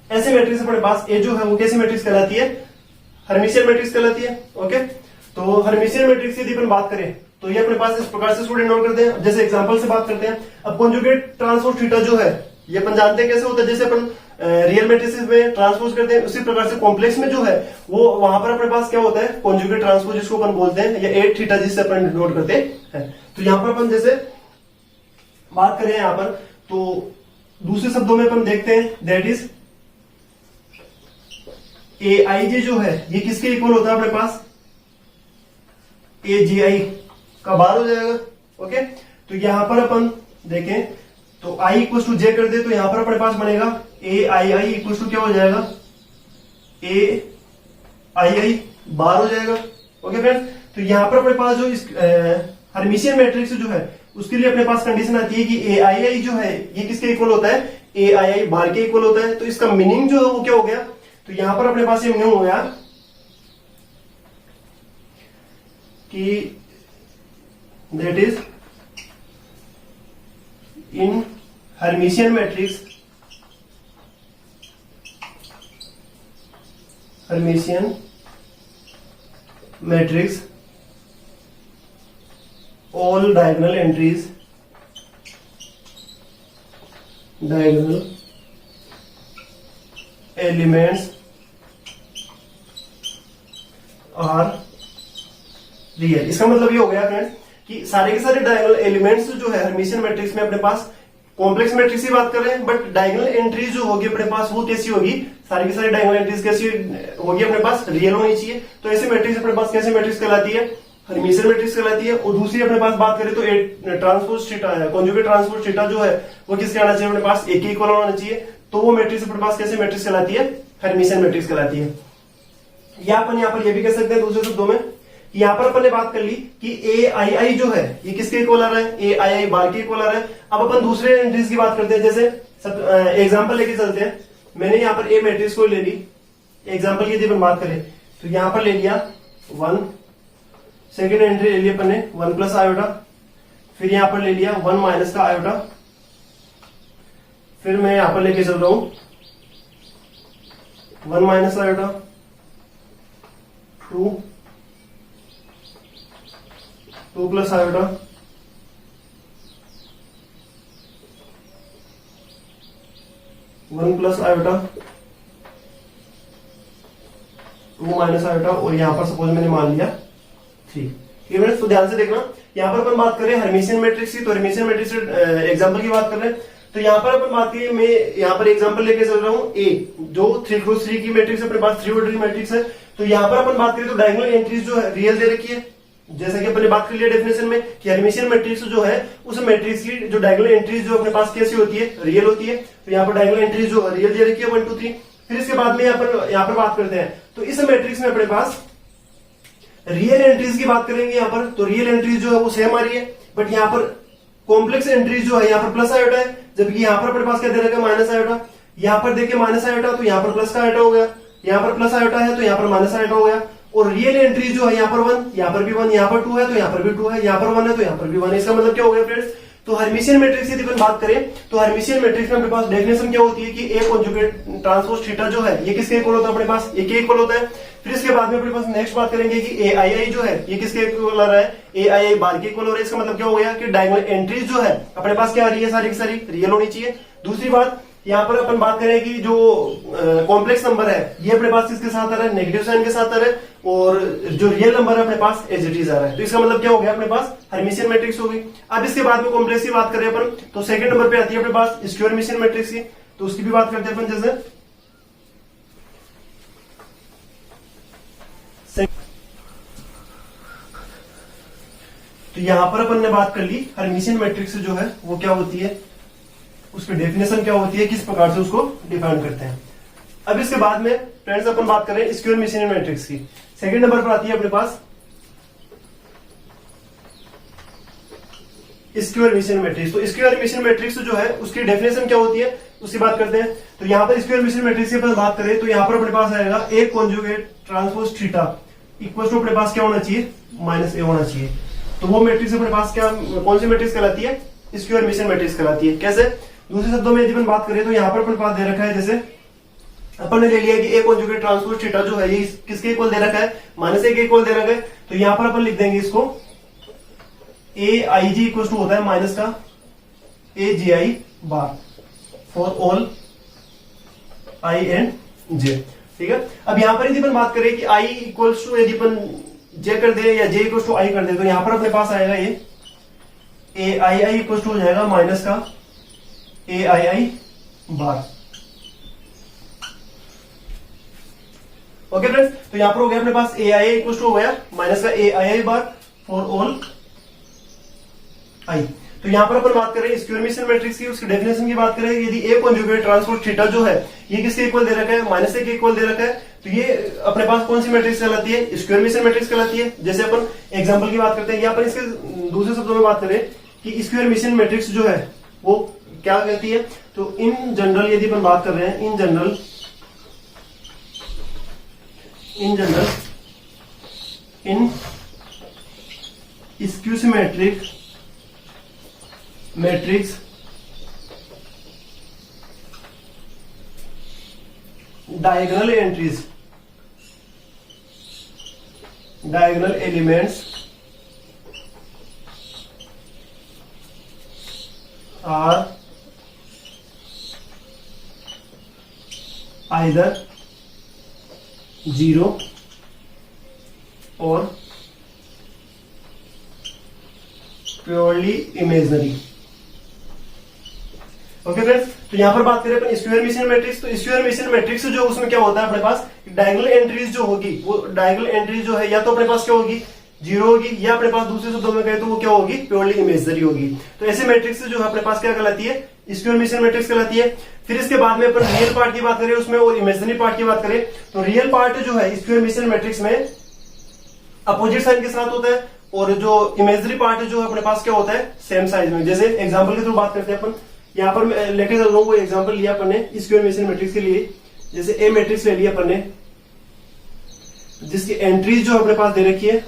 Speaker 1: ऐसे मैट्रिक्स अपने पास ए जो है वो कैसी मैट्रिक्स कहलाती है, हर्मिशियन मैट्रिक्स कहलाती है। ओके, तो हर्मिशियन मैट्रिक्स की यदि अपन बात करें तो ये अपने पास इस प्रकार से स्टूडेंट नोट करते हैं। जैसे एग्जांपल से बात करते हैं, अब कॉन्जुगेट ट्रांसपोज थीटा जो है ये अपन जानते हैं कैसे होता है, जैसे अपन रियल मैट्रिसेस में ट्रांसपोज करते हैं उसी प्रकार से कॉम्प्लेक्स में जो है वो वहां पर अपने पास क्या होता है कॉन्जुगेट ट्रांसपोज जिसको अपन बोलते हैं या 8 थीटा जिससे अपन नोट करते हैं। तो यहां पर अपन जैसे बात करें यहां पर तो दूसरे शब्दों में अपन देखते हैं दैट इज ए आई जे जो है ये किसके इक्वल होता है अपने पास ए जी आई का बार हो जाएगा। ओके, तो यहां पर अपन देखें तो आई इक्वल टू जे कर दे तो यहां पर अपने पास बनेगा ए आई आई इक्वल टू क्या हो जाएगा ए आई आई बार हो जाएगा। ओके फ्रेंड्स, तो यहां पर अपने पास जो इस हर्मिशियन मैट्रिक्स जो है उसके लिए अपने पास कंडीशन आती है कि ए आई आई जो है ये किसके इक्वल होता है ए आई आई बार के इक्वल होता है। तो इसका मीनिंग जो है वो क्या हो गया, तो यहां पर अपने पास ये मीनिंग हो गया कि that is in Hermitian matrix all diagonal entries diagonal elements are real। इसका मतलब ये हो गया फ्रेंड्स कि सारे के सारे डायगोनल एलिमेंट्स जो है हर्मिशियन मैट्रिक्स में अपने पास कॉम्प्लेक्स मैट्रिक्स की बात कर रहे हैं बट डायगोनल एंट्रीज जो होगी अपने पास वो कैसी होगी, सारी की सारी डायगोनल एंट्रीज कैसी होगी अपने पास रियल होनी चाहिए। तो ऐसे मैट्रिक्स अपने पास कैसे मैट्रिक्स कहलाती है, हर्मिशियन मैट्रिक्स कहलाती है। और दूसरी अपने पास बात करें तो ट्रांसपोज थीटा है, कॉन्जुगेट ट्रांसपोज थीटा जो है वो किसके आना चाहिए अपने पास ए के इक्वल होना चाहिए। तो वो मैट्रिक्स अपने पास कैसे मैट्रिक्स कहलाती है, हर्मिशियन मैट्रिक्स कहलाती है। या अपन यहाँ पर ये भी कह सकते हैं दूसरे शब्दों में, यहां पर अपन ने बात कर ली कि ए आई आई जो है ये किसके इक्वल आ रहा है, ए आई आई बार के इक्वल आ रहा है। अब अपन दूसरे एंट्रीज की बात करते हैं, जैसे सब एग्जांपल लेके चलते हैं। मैंने यहाँ पर ए मैट्रिक्स को ले ली, एग्जांपल की यदि अपन बात करें तो यहां पर ले लिया 1, सेकेंड एंट्री ले लिया अपन ने 1 प्लस आयोटा, फिर यहां पर ले लिया 1 माइनस का आयोटा, फिर मैं यहां पर लेके चल रहा हूं 1 minus iota 2 plus iota 1 plus iota 2 minus iota और यहां पर सपोज मैंने मान लिया 3। ठीक है, तो ध्यान से देखना यहां पर अपन बात करें हर्मिशियन मैट्रिक्स की, तो हर्मिशियन मैट्रिक्स एग्जांपल की बात कर रहे हैं। तो यहां पर अपन बात करें, मैं यहां पर एग्जांपल लेके चल रहा हूं ए जो 3x3 की मैट्रिक्स अपने पास 3 ऑर्डर की मैट्रिक्स है। तो यहां पर अपन बात करें तो डायगोनल एंट्रीज जो है रियल दे रखी है, जैसा कि अपने बात कर लिया डेफिनेशन में कि हर्मिशियन मैट्रिक्स जो है उस मैट्रिक्स की जो डायगोनल एंट्रीज जो अपने पास कैसी होती है, रियल होती है। तो यहाँ पर डायगोनल एंट्रीज जो रियल दे रखी है 1 2 3। फिर इसके बाद में यहाँ पर बात करते हैं तो इस मैट्रिक्स में अपने पास रियल एंट्रीज की बात करेंगे यहाँ पर, तो रियल एंट्रीज जो है वो सेम आ रही है बट यहाँ पर कॉम्प्लेक्स एंट्रीज जो है यहाँ पर प्लस आयोटा है, जबकि यहाँ पर अपने पास क्या दे रखा है माइनस आयोटा। यहाँ पर देखिए माइनस आयोटा तो यहाँ पर प्लस का आयोटा हो गया, यहाँ पर प्लस आयोटा है तो यहाँ पर माइनस आयोटा हो गया। और रियल एंट्रीज जो है यहाँ पर 1, यहाँ पर भी 1, यहाँ पर 2 है तो यहाँ पर भी 2 है, यहाँ पर 1 है तो यहाँ पर भी 1 है। इसका मतलब क्या हो गया फ्रेंड्स, तो हर्मिशियन मैट्रिक्स की यदि बात करें तो हर्मिशियन मैट्रिक्स में अपने पास डेफिनेशन क्या होती है कि ए कॉन्जुगेट ट्रांसपोज थीटा जो है ये किसके इक्वल होता है अपने पास ए के इक्वल होता है। फिर इसके बाद में अपने पास नेक्स्ट बात करेंगे कि ए आई आई जो है ये किसके इक्वल आ रहा है, ए आई आई बार के इक्वल हो रहा है। इसका मतलब क्या हो गया कि डायगोनल एंट्रीज जो है अपने पास क्या आ रही है, सारी की सारी रियल होनी चाहिए। दूसरी बात यहाँ पर अपन बात करें कि जो कॉम्प्लेक्स नंबर है ये अपने पास किसके साथ आ रहा है, नेगेटिव साइन के साथ आ रहा है, और जो रियल नंबर है अपने पास एज इट इज आ रहा है। तो इसका मतलब क्या हो गया अपने पास हर्मिशियन मैट्रिक्स हो गई। अब इसके बाद में कॉम्प्लेक्स की बात करें अपन तो सेकंड नंबर पे आती है अपने पास स्क्वायर हर्मिशियन मैट्रिक्स की, तो उसकी भी बात करते हैं अपन। जैसे तो यहां पर अपन ने बात कर ली हर्मिशियन मैट्रिक्स जो है वो क्या होती है, उसकी डेफिनेशन क्या होती है, किस प्रकार से उसको डिफाइन करते हैं। अब इसके बाद में फ्रेंड्स अपन बात करें स्क्वायर हर्मिशियन मैट्रिक्स की। सेकंड नंबर पर आती है अपने पास स्क्वायर मिशन मैट्रिक्स। तो स्क्वायर मिशन मैट्रिक्स जो है उसकी डेफिनेशन क्या होती है उसकी बात करते हैं। तो यहाँ पर स्क्वायर मिशन मैट्रिक्स की अपन बात करें तो यहाँ पर अपने पास आएगा A conjugate transpose theta equal to अपने पास क्या होना चाहिए, माइनस ए होना चाहिए। तो वो मैट्रिक्स अपने पास क्या, कौन सी मैट्रिक्स कहलाती है, स्क्वायर मिशन मैट्रिक्स कहलाती है। कैसे, दूसरे शब्दों में यदि अपन बात करें तो यहाँ पर अपने पास दे रखा है, जैसे अपन ने ले लिया कि ए कॉन्जुगेट ट्रांसपोज थीटा जो है ये किसके इक्वल दे रखा है, माइनस ए के इक्वल दे रखा है। तो यहाँ पर अपन लिख देंगे इसको ए आई जी इक्वल टू होता है माइनस का ए जी आई बार फॉर ऑल आई एंड जे। ठीक है, अब यहां पर यदि अपन बात करें कि आई इक्वल्स टू यदि अपन जे कर दे या जे इक्वल्स टू आई कर दे तो यहां पर अपने पास आएगा ये ए आई आई इक्वल्स टू हो जाएगा माइनस का ए I I bar. Okay friends, तो यहां पर हो गया अपने पास ए आई आई इक्वल्स टू हो गया माइनस का ए I I bar for all I. तो यहां पर अपन बात करें स्क्वायर मिशन मैट्रिक्स की, उसकी डेफिनेशन की बात करें, यदि ए कॉन्जुगेट ट्रांसपोज थीटा जो है ये किसके इक्वल दे रखा है, माइनस ए के इक्वल दे रखा है। तो ये अपने पास कौन सी मैट्रिक्स कहलाती है, स्क्वायर मिशन मैट्रिक्स कहलाती है। जैसे अपन एग्जांपल की बात करते हैं, यहाँ पर इसके दूसरे शब्दों में बात करें कि स्क्वायर मिशन मैट्रिक्स जो है वो क्या कहती है। तो इन जनरल यदि अपन बात कर रहे हैं, in general in skew symmetric matrix diagonal elements are either 0 और प्योरली इमेजनरी। ओके फ्रेंड्स, तो यहां पर बात करें अपन स्क्वायर मिशन मैट्रिक्स। तो स्क्वायर मिशन मैट्रिक्स जो उसमें क्या होता है, अपने पास डायगोनल एंट्रीज जो होगी वो डायगोनल एंट्रीज जो है या तो अपने पास क्या होगी, 0 होगी, या अपने पास दूसरे शब्दों में कहे तो वो क्या होगी, प्योरली इमेजनरी होगी। तो ऐसे मैट्रिक्स जो है अपने पास क्या कहलाती है, स्क्वायर मिशन मैट्रिक्स कहलाती है। फिर इसके बाद में अपन रियल पार्ट की बात करें उसमें और इमेजनरी पार्ट की बात करें तो रियल पार्ट जो है स्क्वायर मिशन मैट्रिक्स में अपोजिट साइन के साथ होता है और जो इमेजनरी पार्ट जो है अपने पास क्या होता है, सेम साइज में। जैसे एग्जांपल के थ्रू बात करते हैं अपन, यहाँ पर लेके चल रहा हूं, कोई एग्जांपल लिया अपन ने स्क्वायर मिशन मैट्रिक्स के लिए। जैसे ए मैट्रिक्स ले लिया अपन ने जिसकी एंट्रीज जो अपने पास दे रखी है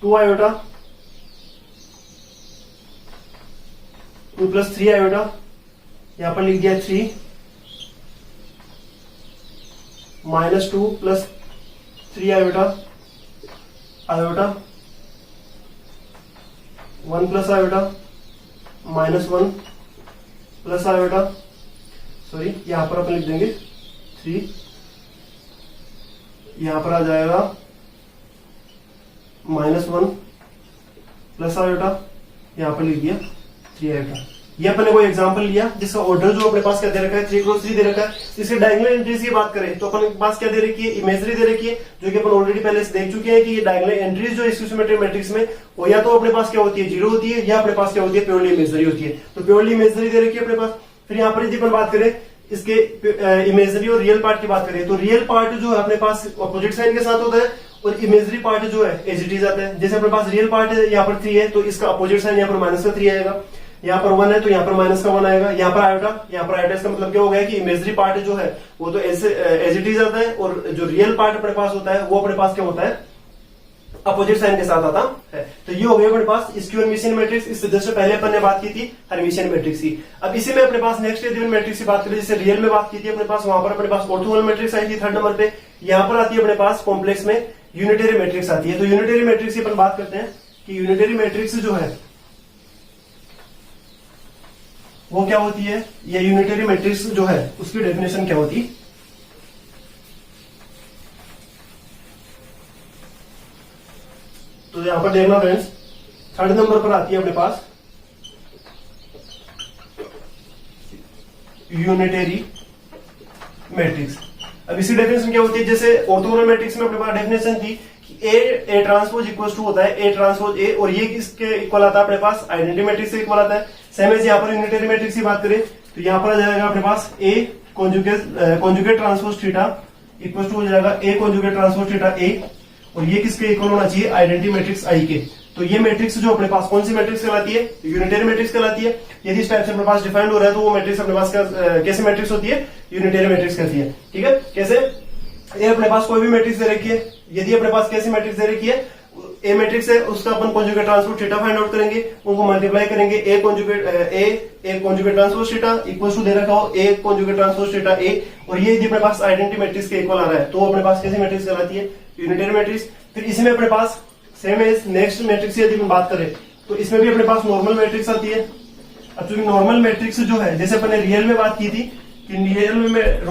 Speaker 1: 2 आयोटा 2 + 3 आयोटा, यहां पर लिख दिया 3 -2 + 3 आयोटा 1 + आयोटा -1 + आयोटा, सॉरी यहां पर अपन लिख देंगे 3, यहां पर आ जाएगा -1 + आयोटा, यहां पर लिख दिया 3 आयोटा। ये अपन ने कोई एग्जांपल लिया जिसका ऑर्डर जो अपने पास क्या दे रखा है, 3 × 3 दे रखा है। इसके डायगोनल एंट्रीज की बात करें तो अपन के पास क्या दे रखी है, इमेजरी दे रखी है, जो कि अपन ऑलरेडी पहले से देख चुके हैं कि ये डायगोनल एंट्रीज जो स्क्यूसिमेट्रिक मैट्रिक्स में वो या तो अपने पास क्या होती है, 0 होती है, या अपने पास क्या होती है, प्योरली इमेजरी होती है। तो प्योरली इमेजरी दे रखी है अपने पास। फिर यहाँ पर यदि अपन बात करें इसके इमेजरी और रियल पार्ट की बात करें तो रियल पार्ट जो है अपने पास अपोजिट साइन के साथ होता है और इमेजरी पार्ट जो है एज इट इज आता है। जैसे अपने पास रियल पार्ट है यहाँ पर 3 है तो इसका अपोजिट साइन यहाँ पर -3 आएगा, यहाँ पर 1 है तो यहाँ पर -1 आएगा, यहाँ पर आयोटा इसका मतलब क्या हो गया कि इमेजरी पार्ट जो है वो तो एज इट इज आता है और जो रियल पार्ट अपने पास होता है वो अपने पास क्या होता है, अपोजिट साइन के साथ आता है। तो ये हो गया अपने पास स्क्वायर मिशन मैट्रिक्स। इससे जैसे पहले अपन ने बात की थी हर्मिशियन मैट्रिक्स की। अब इसी में अपने पास नेक्स्ट यदि मैट्रिक्स की बात करें, जैसे रियल में बात की थी अपने पास, वहां पर अपने पास ऑर्थोगोनल मैट्रिक्स आई थी 3rd नंबर पे। यहाँ पर आती है अपने पास कॉम्प्लेक्स में यूनिटरी मैट्रिक्स आती है। तो यूनिटरी मैट्रिक्स की अपन बात करते हैं कि यूनिटरी मैट्रिक्स जो है वो क्या होती है, या यूनिटरी मैट्रिक्स जो है उसकी डेफिनेशन क्या होती है। तो यहां पर देखना फ्रेंड्स, 3rd नंबर पर आती है अपने पास यूनिटरी मैट्रिक्स। अब इसी डेफिनेशन क्या होती है, जैसे ऑर्थोगोनल मैट्रिक्स में अपने पास डेफिनेशन थी कि ए ट्रांसपोज इक्वल टू होता है ए ट्रांसपोज ए, और ये किसके इक्वल आता है अपने पास, आइडेंटिटी मैट्रिक्स से इक्वल आता है। सेम एज यहाँ पर यूनिटरी मैट्रिक्स की बात करें तो यहाँ पर आ जाएगा अपने पास A conjugate transpose theta equal to हो जाएगा A conjugate transpose theta A, और ये किसके इक्वल होना चाहिए, आइडेंटिटी मैट्रिक्स आई के। तो ये मैट्रिक्स जो अपने पास कौन सी मैट्रिक्स कहलाती है? यूनिटरी मैट्रिक्स कहलाती है। यदि इस टाइप से अपने पास डिफाइंड हो रहा है तो वो मैट्रिक्स अपने पास कैसे मैट्रिक्स होती है? यूनिटरी मैट्रिक्स कहती है। ठीक है, कैसे? ये अपने पास कोई भी मैट्रिक्स दे रखी है, यदि अपने पास कैसी मैट्रिक्स दे रखी है, ए मैट्रिक्स है, उसका अपन conjugate transpose theta find out करेंगे, उनको मल्टीप्लाई करेंगे, A conjugate transpose theta equal to दे रखा हो A conjugate transpose theta A, और ये यदि अपने पास आइडेंटिटी मैट्रिक्स के इक्वल आ रहा है तो अपने पास कैसी मैट्रिक्स कहलाती है? Unitary matrix. फिर इसमें अपने पास सेम एज नेक्स्ट मैट्रिक्स यदि हम बात करें तो इसमें भी अपने पास नॉर्मल मैट्रिक्स आती है। अब चूंकि नॉर्मल मैट्रिक्स जो है, जैसे अपन ने रियल में बात की थी कि रियल में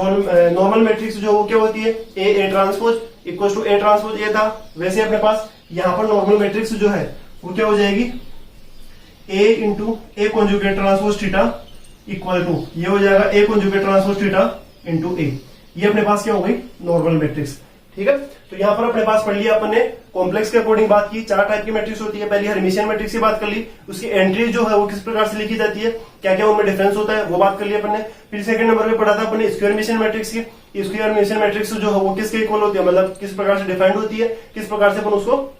Speaker 1: नॉर्मल मैट्रिक्स जो वो क्या होती है? A transpose equal to A transpose A था, वैसे अपने पास यहाँ पर नॉर्मल मैट्रिक्स जो है वो क्या हो जाएगी? A into A conjugate transpose theta equal to, ये हो जाएगा A conjugate transpose theta into A. ये अपने पास क्या हो गई? Normal matrix. ठीक है, तो यहाँ पर अपने पास पढ़ लिया अपन ने कॉम्प्लेक्स के अकॉर्डिंग बात की, 4 टाइप की मैट्रिक्स होती है। पहली हर्मिशियन मैट्रिक्स की बात कर ली, उसकी एंट्री जो है वो किस प्रकार से लिखी जाती है, क्या क्या उनमें डिफरेंस होता है, वो बात कर लिया अपन ने। फिर सेकंड नंबर पे पढ़ा था अपन ने स्क्वायर हर्मिशियन मैट्रिक्स की। स्क्वायर हर्मिशियन मैट्रिक्स जो है वो किसके इक्वल होती है, मतलब किस प्रकार से डिफाइंड होती है, किस प्रकार से अपन उसको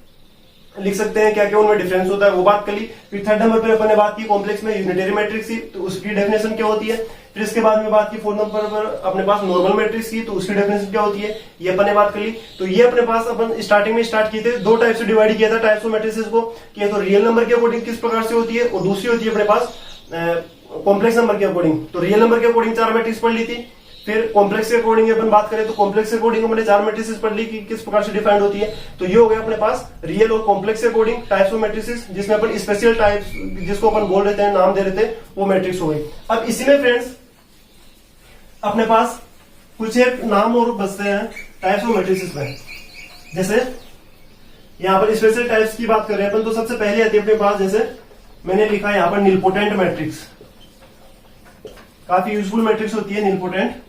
Speaker 1: लिख सकते हैं, क्या क्या उनमें डिफरेंस होता है, वो बात कर ली। फिर थर्ड नंबर पर अपन ने बात की कॉम्प्लेक्स में यूनिटरी मैट्रिक्स की, तो उसकी डेफिनेशन क्या होती है। फिर इसके बाद में बात की फोर्थ नंबर पर अपने पास नॉर्मल मैट्रिक्स की, तो उसकी डेफिनेशन क्या होती है, ये अपन ने बात कर ली। तो ये अपने पास अपन स्टार्टिंग में स्टार्ट किए थे, 2 टाइप से डिवाइड किया था टाइप्स ऑफ मैट्रिसेस को, कि तो रियल नंबर के अकॉर्डिंग किस प्रकार से होती है, और दूसरी होती है अपने पास कॉम्प्लेक्स नंबर के अकॉर्डिंग। तो रियल नंबर के अकॉर्डिंग 4 मैट्रिक्स पढ़ ली थी। फिर कॉम्प्लेक्स के अकॉर्डिंग अपन बात करें तो कॉम्प्लेक्स के अकॉर्डिंग हमने 4 मैट्रिसेस पढ़ ली कि किस प्रकार से डिफाइंड होती है। तो ये हो गया अपने पास रियल और कॉम्प्लेक्स के अकॉर्डिंग टाइप्स ऑफ मैट्रिसेस, जिसमें अपन स्पेशल टाइप्स जिसको अपन बोल रहे थे, नाम दे रहे थे, वो मैट्रिक्स हो गई। अब इसी में फ्रेंड्स अपने पास कुछ एक नाम और बचते हैं टाइप्स ऑफ मैट्रिसेस में। जैसे यहाँ पर स्पेशल टाइप्स की बात कर रहे हैं अपन, तो सबसे पहले आती है अपने पास, जैसे मैंने लिखा है यहाँ पर निलपोटेंट मैट्रिक्स। काफी यूजफुल मैट्रिक्स होती है निलपोटेंट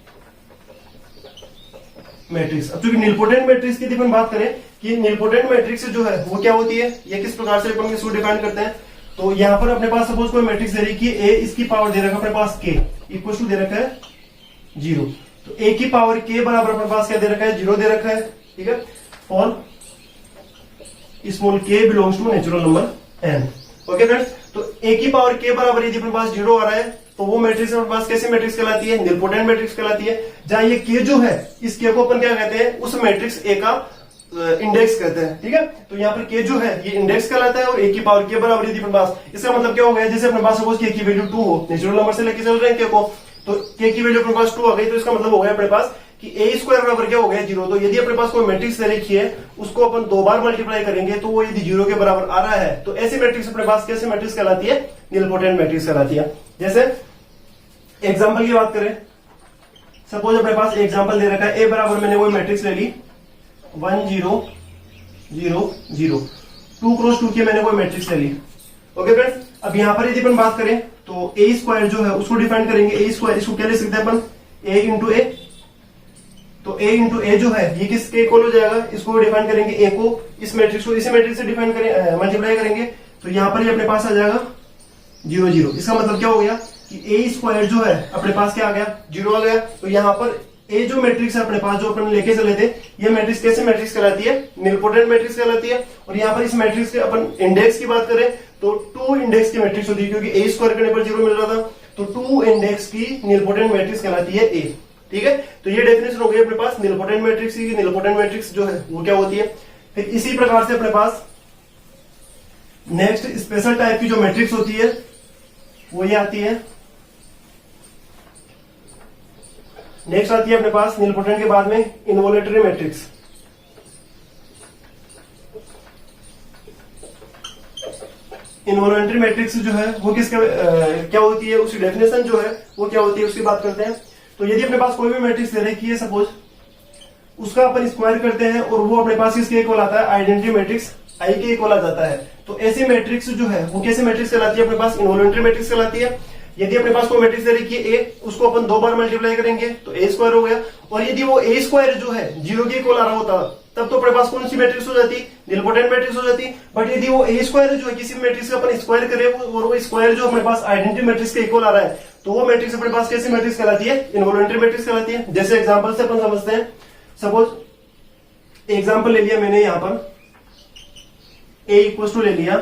Speaker 1: मैट्रिक्स। अब चूंकि निलपोटेंट मैट्रिक्स की अपन बात करें कि निलपोटेंट मैट्रिक्स जो है वो क्या होती है, ये किस प्रकार से अपन इसको डिफाइन करते हैं। तो यहाँ पर अपने पास सपोज कोई मैट्रिक्स दे रही है, ए इसकी पावर दे रखा अपने पास के इक्वल टू दे रखा है 0, तो ए की पावर के बराबर अपने पास क्या दे रखा है? 0 दे रखा है। ठीक है, for small k belongs to natural number n. Okay friends, तो ए की पावर के बराबर यदि अपने पास 0 आ रहा है तो वो मैट्रिक्स अपने पास कैसी मैट्रिक्स कहलाती है? निलपोटेंट मैट्रिक्स कहलाती है। जहां ये के जो है, इस के को अपन क्या कहते हैं? उस मैट्रिक्स ए का इंडेक्स कहते हैं। ठीक है, तो यहाँ पर के जो है ये इंडेक्स कहलाता है, और ए की पावर के बराबर यदि अपने पास, इसका मतलब क्या हो गया, जैसे अपने पास सपोज के की वैल्यू 2 हो, नेचुरल नंबर से लेके चल रहे हैं के को, तो के की वैल्यू अपने पास 2 आ गई, तो इसका मतलब हो गया अपने पास कि ए स्क्वायर बराबर क्या हो गया? 0। तो यदि अपने पास कोई मैट्रिक्स दे रखी है, उसको अपन 2 बार मल्टीप्लाई करेंगे तो वो यदि 0 के बराबर आ रहा है, तो ऐसी मैट्रिक्स अपने पास कैसे मैट्रिक्स कहलाती है? निलपोटेंट मैट्रिक्स कहलाती है। जैसे एग्जाम्पल की बात करें, सपोज अपने पास एग्जाम्पल दे रखा है, ए बराबर मैंने वो मैट्रिक्स ले ली 1 0 0 0, 2 क्रॉस 2 की मैंने कोई मैट्रिक्स ले ली। ओके फ्रेंड्स, अब यहां पर यदि अपन बात करें तो ए स्क्वायर जो है उसको डिफाइन करेंगे। ए स्क्वायर इसको क्या ले सकते हैं अपन? ए इंटू ए। तो ए इंटू ए जो है ये किसके इक्वल हो जाएगा? इसको डिफाइन करेंगे, ए को इस मैट्रिक्स को इसी मैट्रिक्स से डिफाइन करें, मल्टीप्लाई करेंगे, तो यहां पर ये अपने पास आ जाएगा 0 0। इसका मतलब क्या हो गया कि ए स्क्वायर जो है अपने पास क्या आ गया? 0 आ गया। तो यहाँ पर ए जो मैट्रिक्स है अपने पास जो अपन लेके चले थे, ये मैट्रिक्स कैसे मैट्रिक्स कहलाती है? निलपोटेंट मैट्रिक्स कहलाती है। और यहाँ पर इस मैट्रिक्स के अपन इंडेक्स की बात करें तो 2 इंडेक्स की मैट्रिक्स होती है, क्योंकि ए स्क्वायर करने पर 0 मिल रहा था, तो 2 इंडेक्स की निलपोटेंट मैट्रिक्स कहलाती है ए। ठीक है, तो ये डेफिनेशन हो गई अपने पास निलपोटेंट मैट्रिक्स की। निलपोटेंट मैट्रिक्स जो है वो क्या होती है। फिर इसी प्रकार से अपने पास नेक्स्ट स्पेशल टाइप की जो मैट्रिक्स होती है वो ये आती है। नेक्स्ट आती है अपने पास निलपोटेंट के बाद में इनवॉलेटरी मैट्रिक्स। इनवॉलेटरी मैट्रिक्स जो है वो किसका क्या होती है, उसकी डेफिनेशन जो है वो क्या होती है, उसकी बात करते हैं। तो यदि अपने पास कोई भी मैट्रिक्स दे रखी है सपोज, उसका अपन स्क्वायर करते हैं और वो अपने पास किसके इक्वल आता है? आइडेंटिटी मैट्रिक्स आई के इक्वल आ जाता है। तो ऐसी मैट्रिक्स जो है वो कैसे मैट्रिक्स कहलाती है? अपने पास इनवॉलेटरी मैट्रिक्स कहलाती है। यदि अपने पास कोई मैट्रिक्स दे रखी है ए, उसको अपन 2 बार मल्टीप्लाई करेंगे तो ए स्क्वायर हो गया। और यदि वो ए स्क्वायर जो है 0 के इक्वल आ रहा होता, तब तो अपने पास कौन सी मैट्रिक्स हो जाती? निलपोटेंट मैट्रिक्स हो जाती। बट यदि वो ए स्क्वायर जो है किसी मैट्रिक्स का अपन स्क्वायर करें और वो स्क्वायर जो अपने पास आइडेंटिटी मैट्रिक्स के इक्वल आ रहा है, तो वो मैट्रिक्स अपने पास कैसी मैट्रिक्स कहलाती है? इनवॉलेटरी मैट्रिक्स कहलाती है। जैसे एग्जाम्पल से अपन समझते हैं, सपोज एग्जाम्पल ले लिया मैंने यहाँ पर ए इक्वल टू ले लिया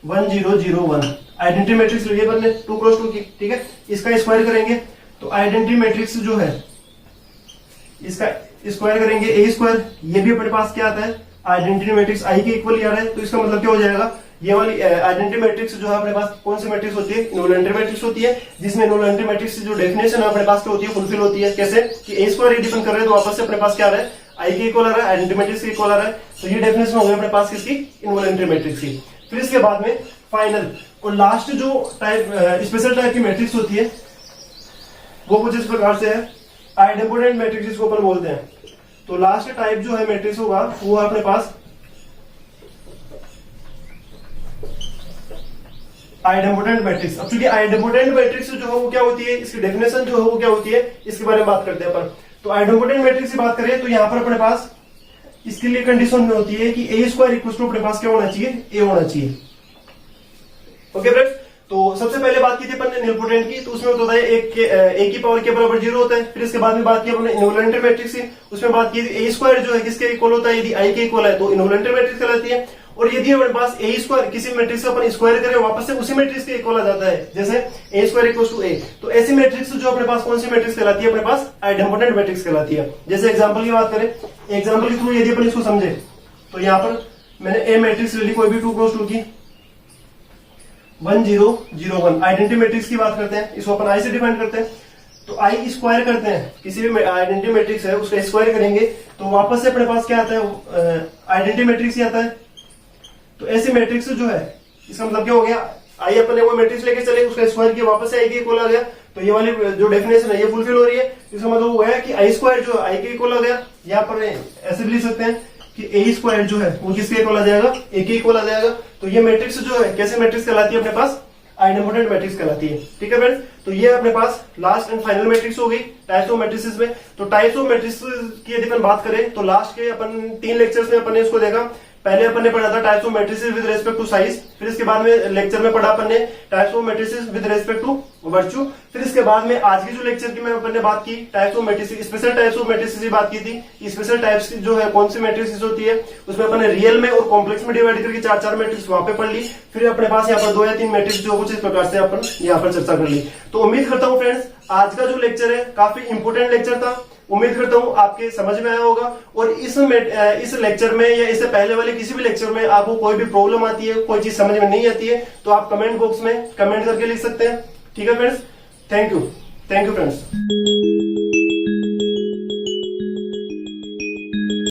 Speaker 1: 1001, आइडेंटिटी मैट्रिक्स ले लिया अपन ने 2 क्रॉस 2 की, ठीक है। इसका स्क्वायर करेंगे तो आइडेंटिटी मैट्रिक्स जो है इसका स्क्वायर करेंगे ए स्क्वायर, ये भी अपने पास क्या आता है आइडेंटिटी मैट्रिक्स आई के इक्वल ही आ रहा है। तो इसका मतलब क्या हो जाएगा, ये वाली आइडेंटिटी मैट्रिक्स जो है अपने पास कौन सी मैट्रिक्स होती है, इन्वॉलंटरी मैट्रिक्स होती है, जिसमें इन्वॉलंटरी मैट्रिक्स की जो डेफिनेशन है अपने पास क्या होती है, फुलफिल होती है। कैसे कि ए स्क्वायर डिपेंड कर रहे हैं तो वापस से अपने पास क्या आ रहा है, आई के इक्वल आ रहा है, आइडेंटिटी मैट्रिक्स के इक्वल आ रहा है। तो ये डेफिनेशन हो गई अपने पास किसकी, इन्वॉलंटरी मैट्रिक्स की। फिर इसके बाद में फाइनल और लास्ट जो टाइप स्पेशल टाइप की मैट्रिक्स होती है वो कुछ इस प्रकार से है, आइडेम्पोटेंट मैट्रिक्स जिसको अपन बोलते हैं। तो लास्ट टाइप जो है मैट्रिक्स होगा वो है अपने पास आइडेम्पोटेंट मैट्रिक्स। अब चूंकि आइडेम्पोटेंट मैट्रिक्स जो है वो क्या होती है, इसकी डेफिनेशन जो है वो क्या होती है, इसके बारे में बात करते हैं अपन। तो आइडेम्पोटेंट मैट्रिक्स की बात करें तो यहां पर अपने पास इसके लिए कंडीशन में होती है कि ए स्क्वायर इक्वल टू अपने पास क्या होना चाहिए, ए होना चाहिए। ओके फ्रेंड्स, तो सबसे पहले बात की थी अपन ने निलपोटेंट की, तो उसमें होता है ए की पावर के बराबर 0 होता है। फिर इसके बाद में बात की अपन ने इन्वॉलंटरी मैट्रिक्स की, उसमें बात की थी ए स्क्वायर जो है किसके इक्वल होता है, यदि आई के इक्वल है तो इन्वॉलंटरी मैट्रिक्स कहलाती है। और यदि हमारे पास ए स्क्वायर किसी मैट्रिक्स का अपन स्क्वायर करें वापस से उसी मैट्रिक्स के इक्वल आ जाता है, जैसे ए स्क्वायर इक्वल टू ए, तो ऐसी मैट्रिक्स जो अपने पास कौन सी मैट्रिक्स कहलाती है, अपने पास आइडेम्पोटेंट मैट्रिक्स कहलाती है। जैसे एग्जांपल की बात करें, एग्जांपल के थ्रू यदि अपन इसको समझे तो यहाँ पर मैंने ए मैट्रिक्स ले ली कोई भी 2 क्रॉस 2 की 1001, आइडेंटिटी मैट्रिक्स की बात करते हैं, इसको अपन आई से डिफाइन करते हैं। तो आई स्क्वायर करते हैं, किसी भी आइडेंटिटी मैट्रिक्स है उसका स्क्वायर करेंगे तो वापस से अपने पास क्या आता है, आइडेंटिटी मैट्रिक्स ही आता है। तो ऐसे मैट्रिक्स जो है इसका मतलब क्या हो गया, आई अपन ने वो मैट्रिक्स लेके चले, उसका स्क्वायर किया, वापस से आई के इक्वल आ गया, तो ये वाली जो डेफिनेशन है ये फुलफिल हो रही है। इसका मतलब वो है कि आई स्क्वायर जो आई के इक्वल आ गया। यहाँ पर ऐसे भी लिख सकते हैं कि ए स्क्वायर जो है वो किसके इक्वल आ जाएगा, ए के इक्वल आ जाएगा। तो ये मैट्रिक्स जो है कैसे मैट्रिक्स कहलाती है, अपने पास आइडेम्पोटेंट मैट्रिक्स कहलाती है। ठीक है फ्रेंड्स, तो ये अपने पास लास्ट एंड फाइनल मैट्रिक्स हो गई टाइप्स ऑफ मैट्रिसेस में। तो टाइप्स ऑफ मैट्रिक्स की यदि अपन बात करें तो लास्ट के अपन 3 लेक्चर्स में अपन ने इसको देखा। पहले अपन ने पढ़ा था types of matrices with respect to size, फिर इसके बाद में लेक्चर में पढ़ा अपन ने types of matrices with respect to virtue, फिर इसके बाद में आज की जो लेक्चर की मैं अपन ने बात की types of matrices, special types of matrices की बात की थी। स्पेशल टाइप्स की जो है कौन सी मैट्रिसेस होती है, उसमें अपन ने रियल में और कॉम्प्लेक्स में डिवाइड करके 4 मैट्रिक्स वहां पे पढ़ ली। फिर अपने पास यहाँ पर 2 या 3 मैट्रिक्स जो कुछ इस प्रकार से अपन यहाँ पर चर्चा कर ली। तो उम्मीद करता हूँ फ्रेंड्स आज का जो लेक्चर है काफी इंपोर्टेंट लेक्चर था, उम्मीद करता हूं आपके समझ में आया होगा। और इस लेक्चर में या इससे पहले वाले किसी भी लेक्चर में आपको कोई भी प्रॉब्लम आती है, कोई चीज समझ में नहीं आती है तो आप कमेंट बॉक्स में कमेंट करके लिख सकते हैं। ठीक है फ्रेंड्स, थैंक यू फ्रेंड्स।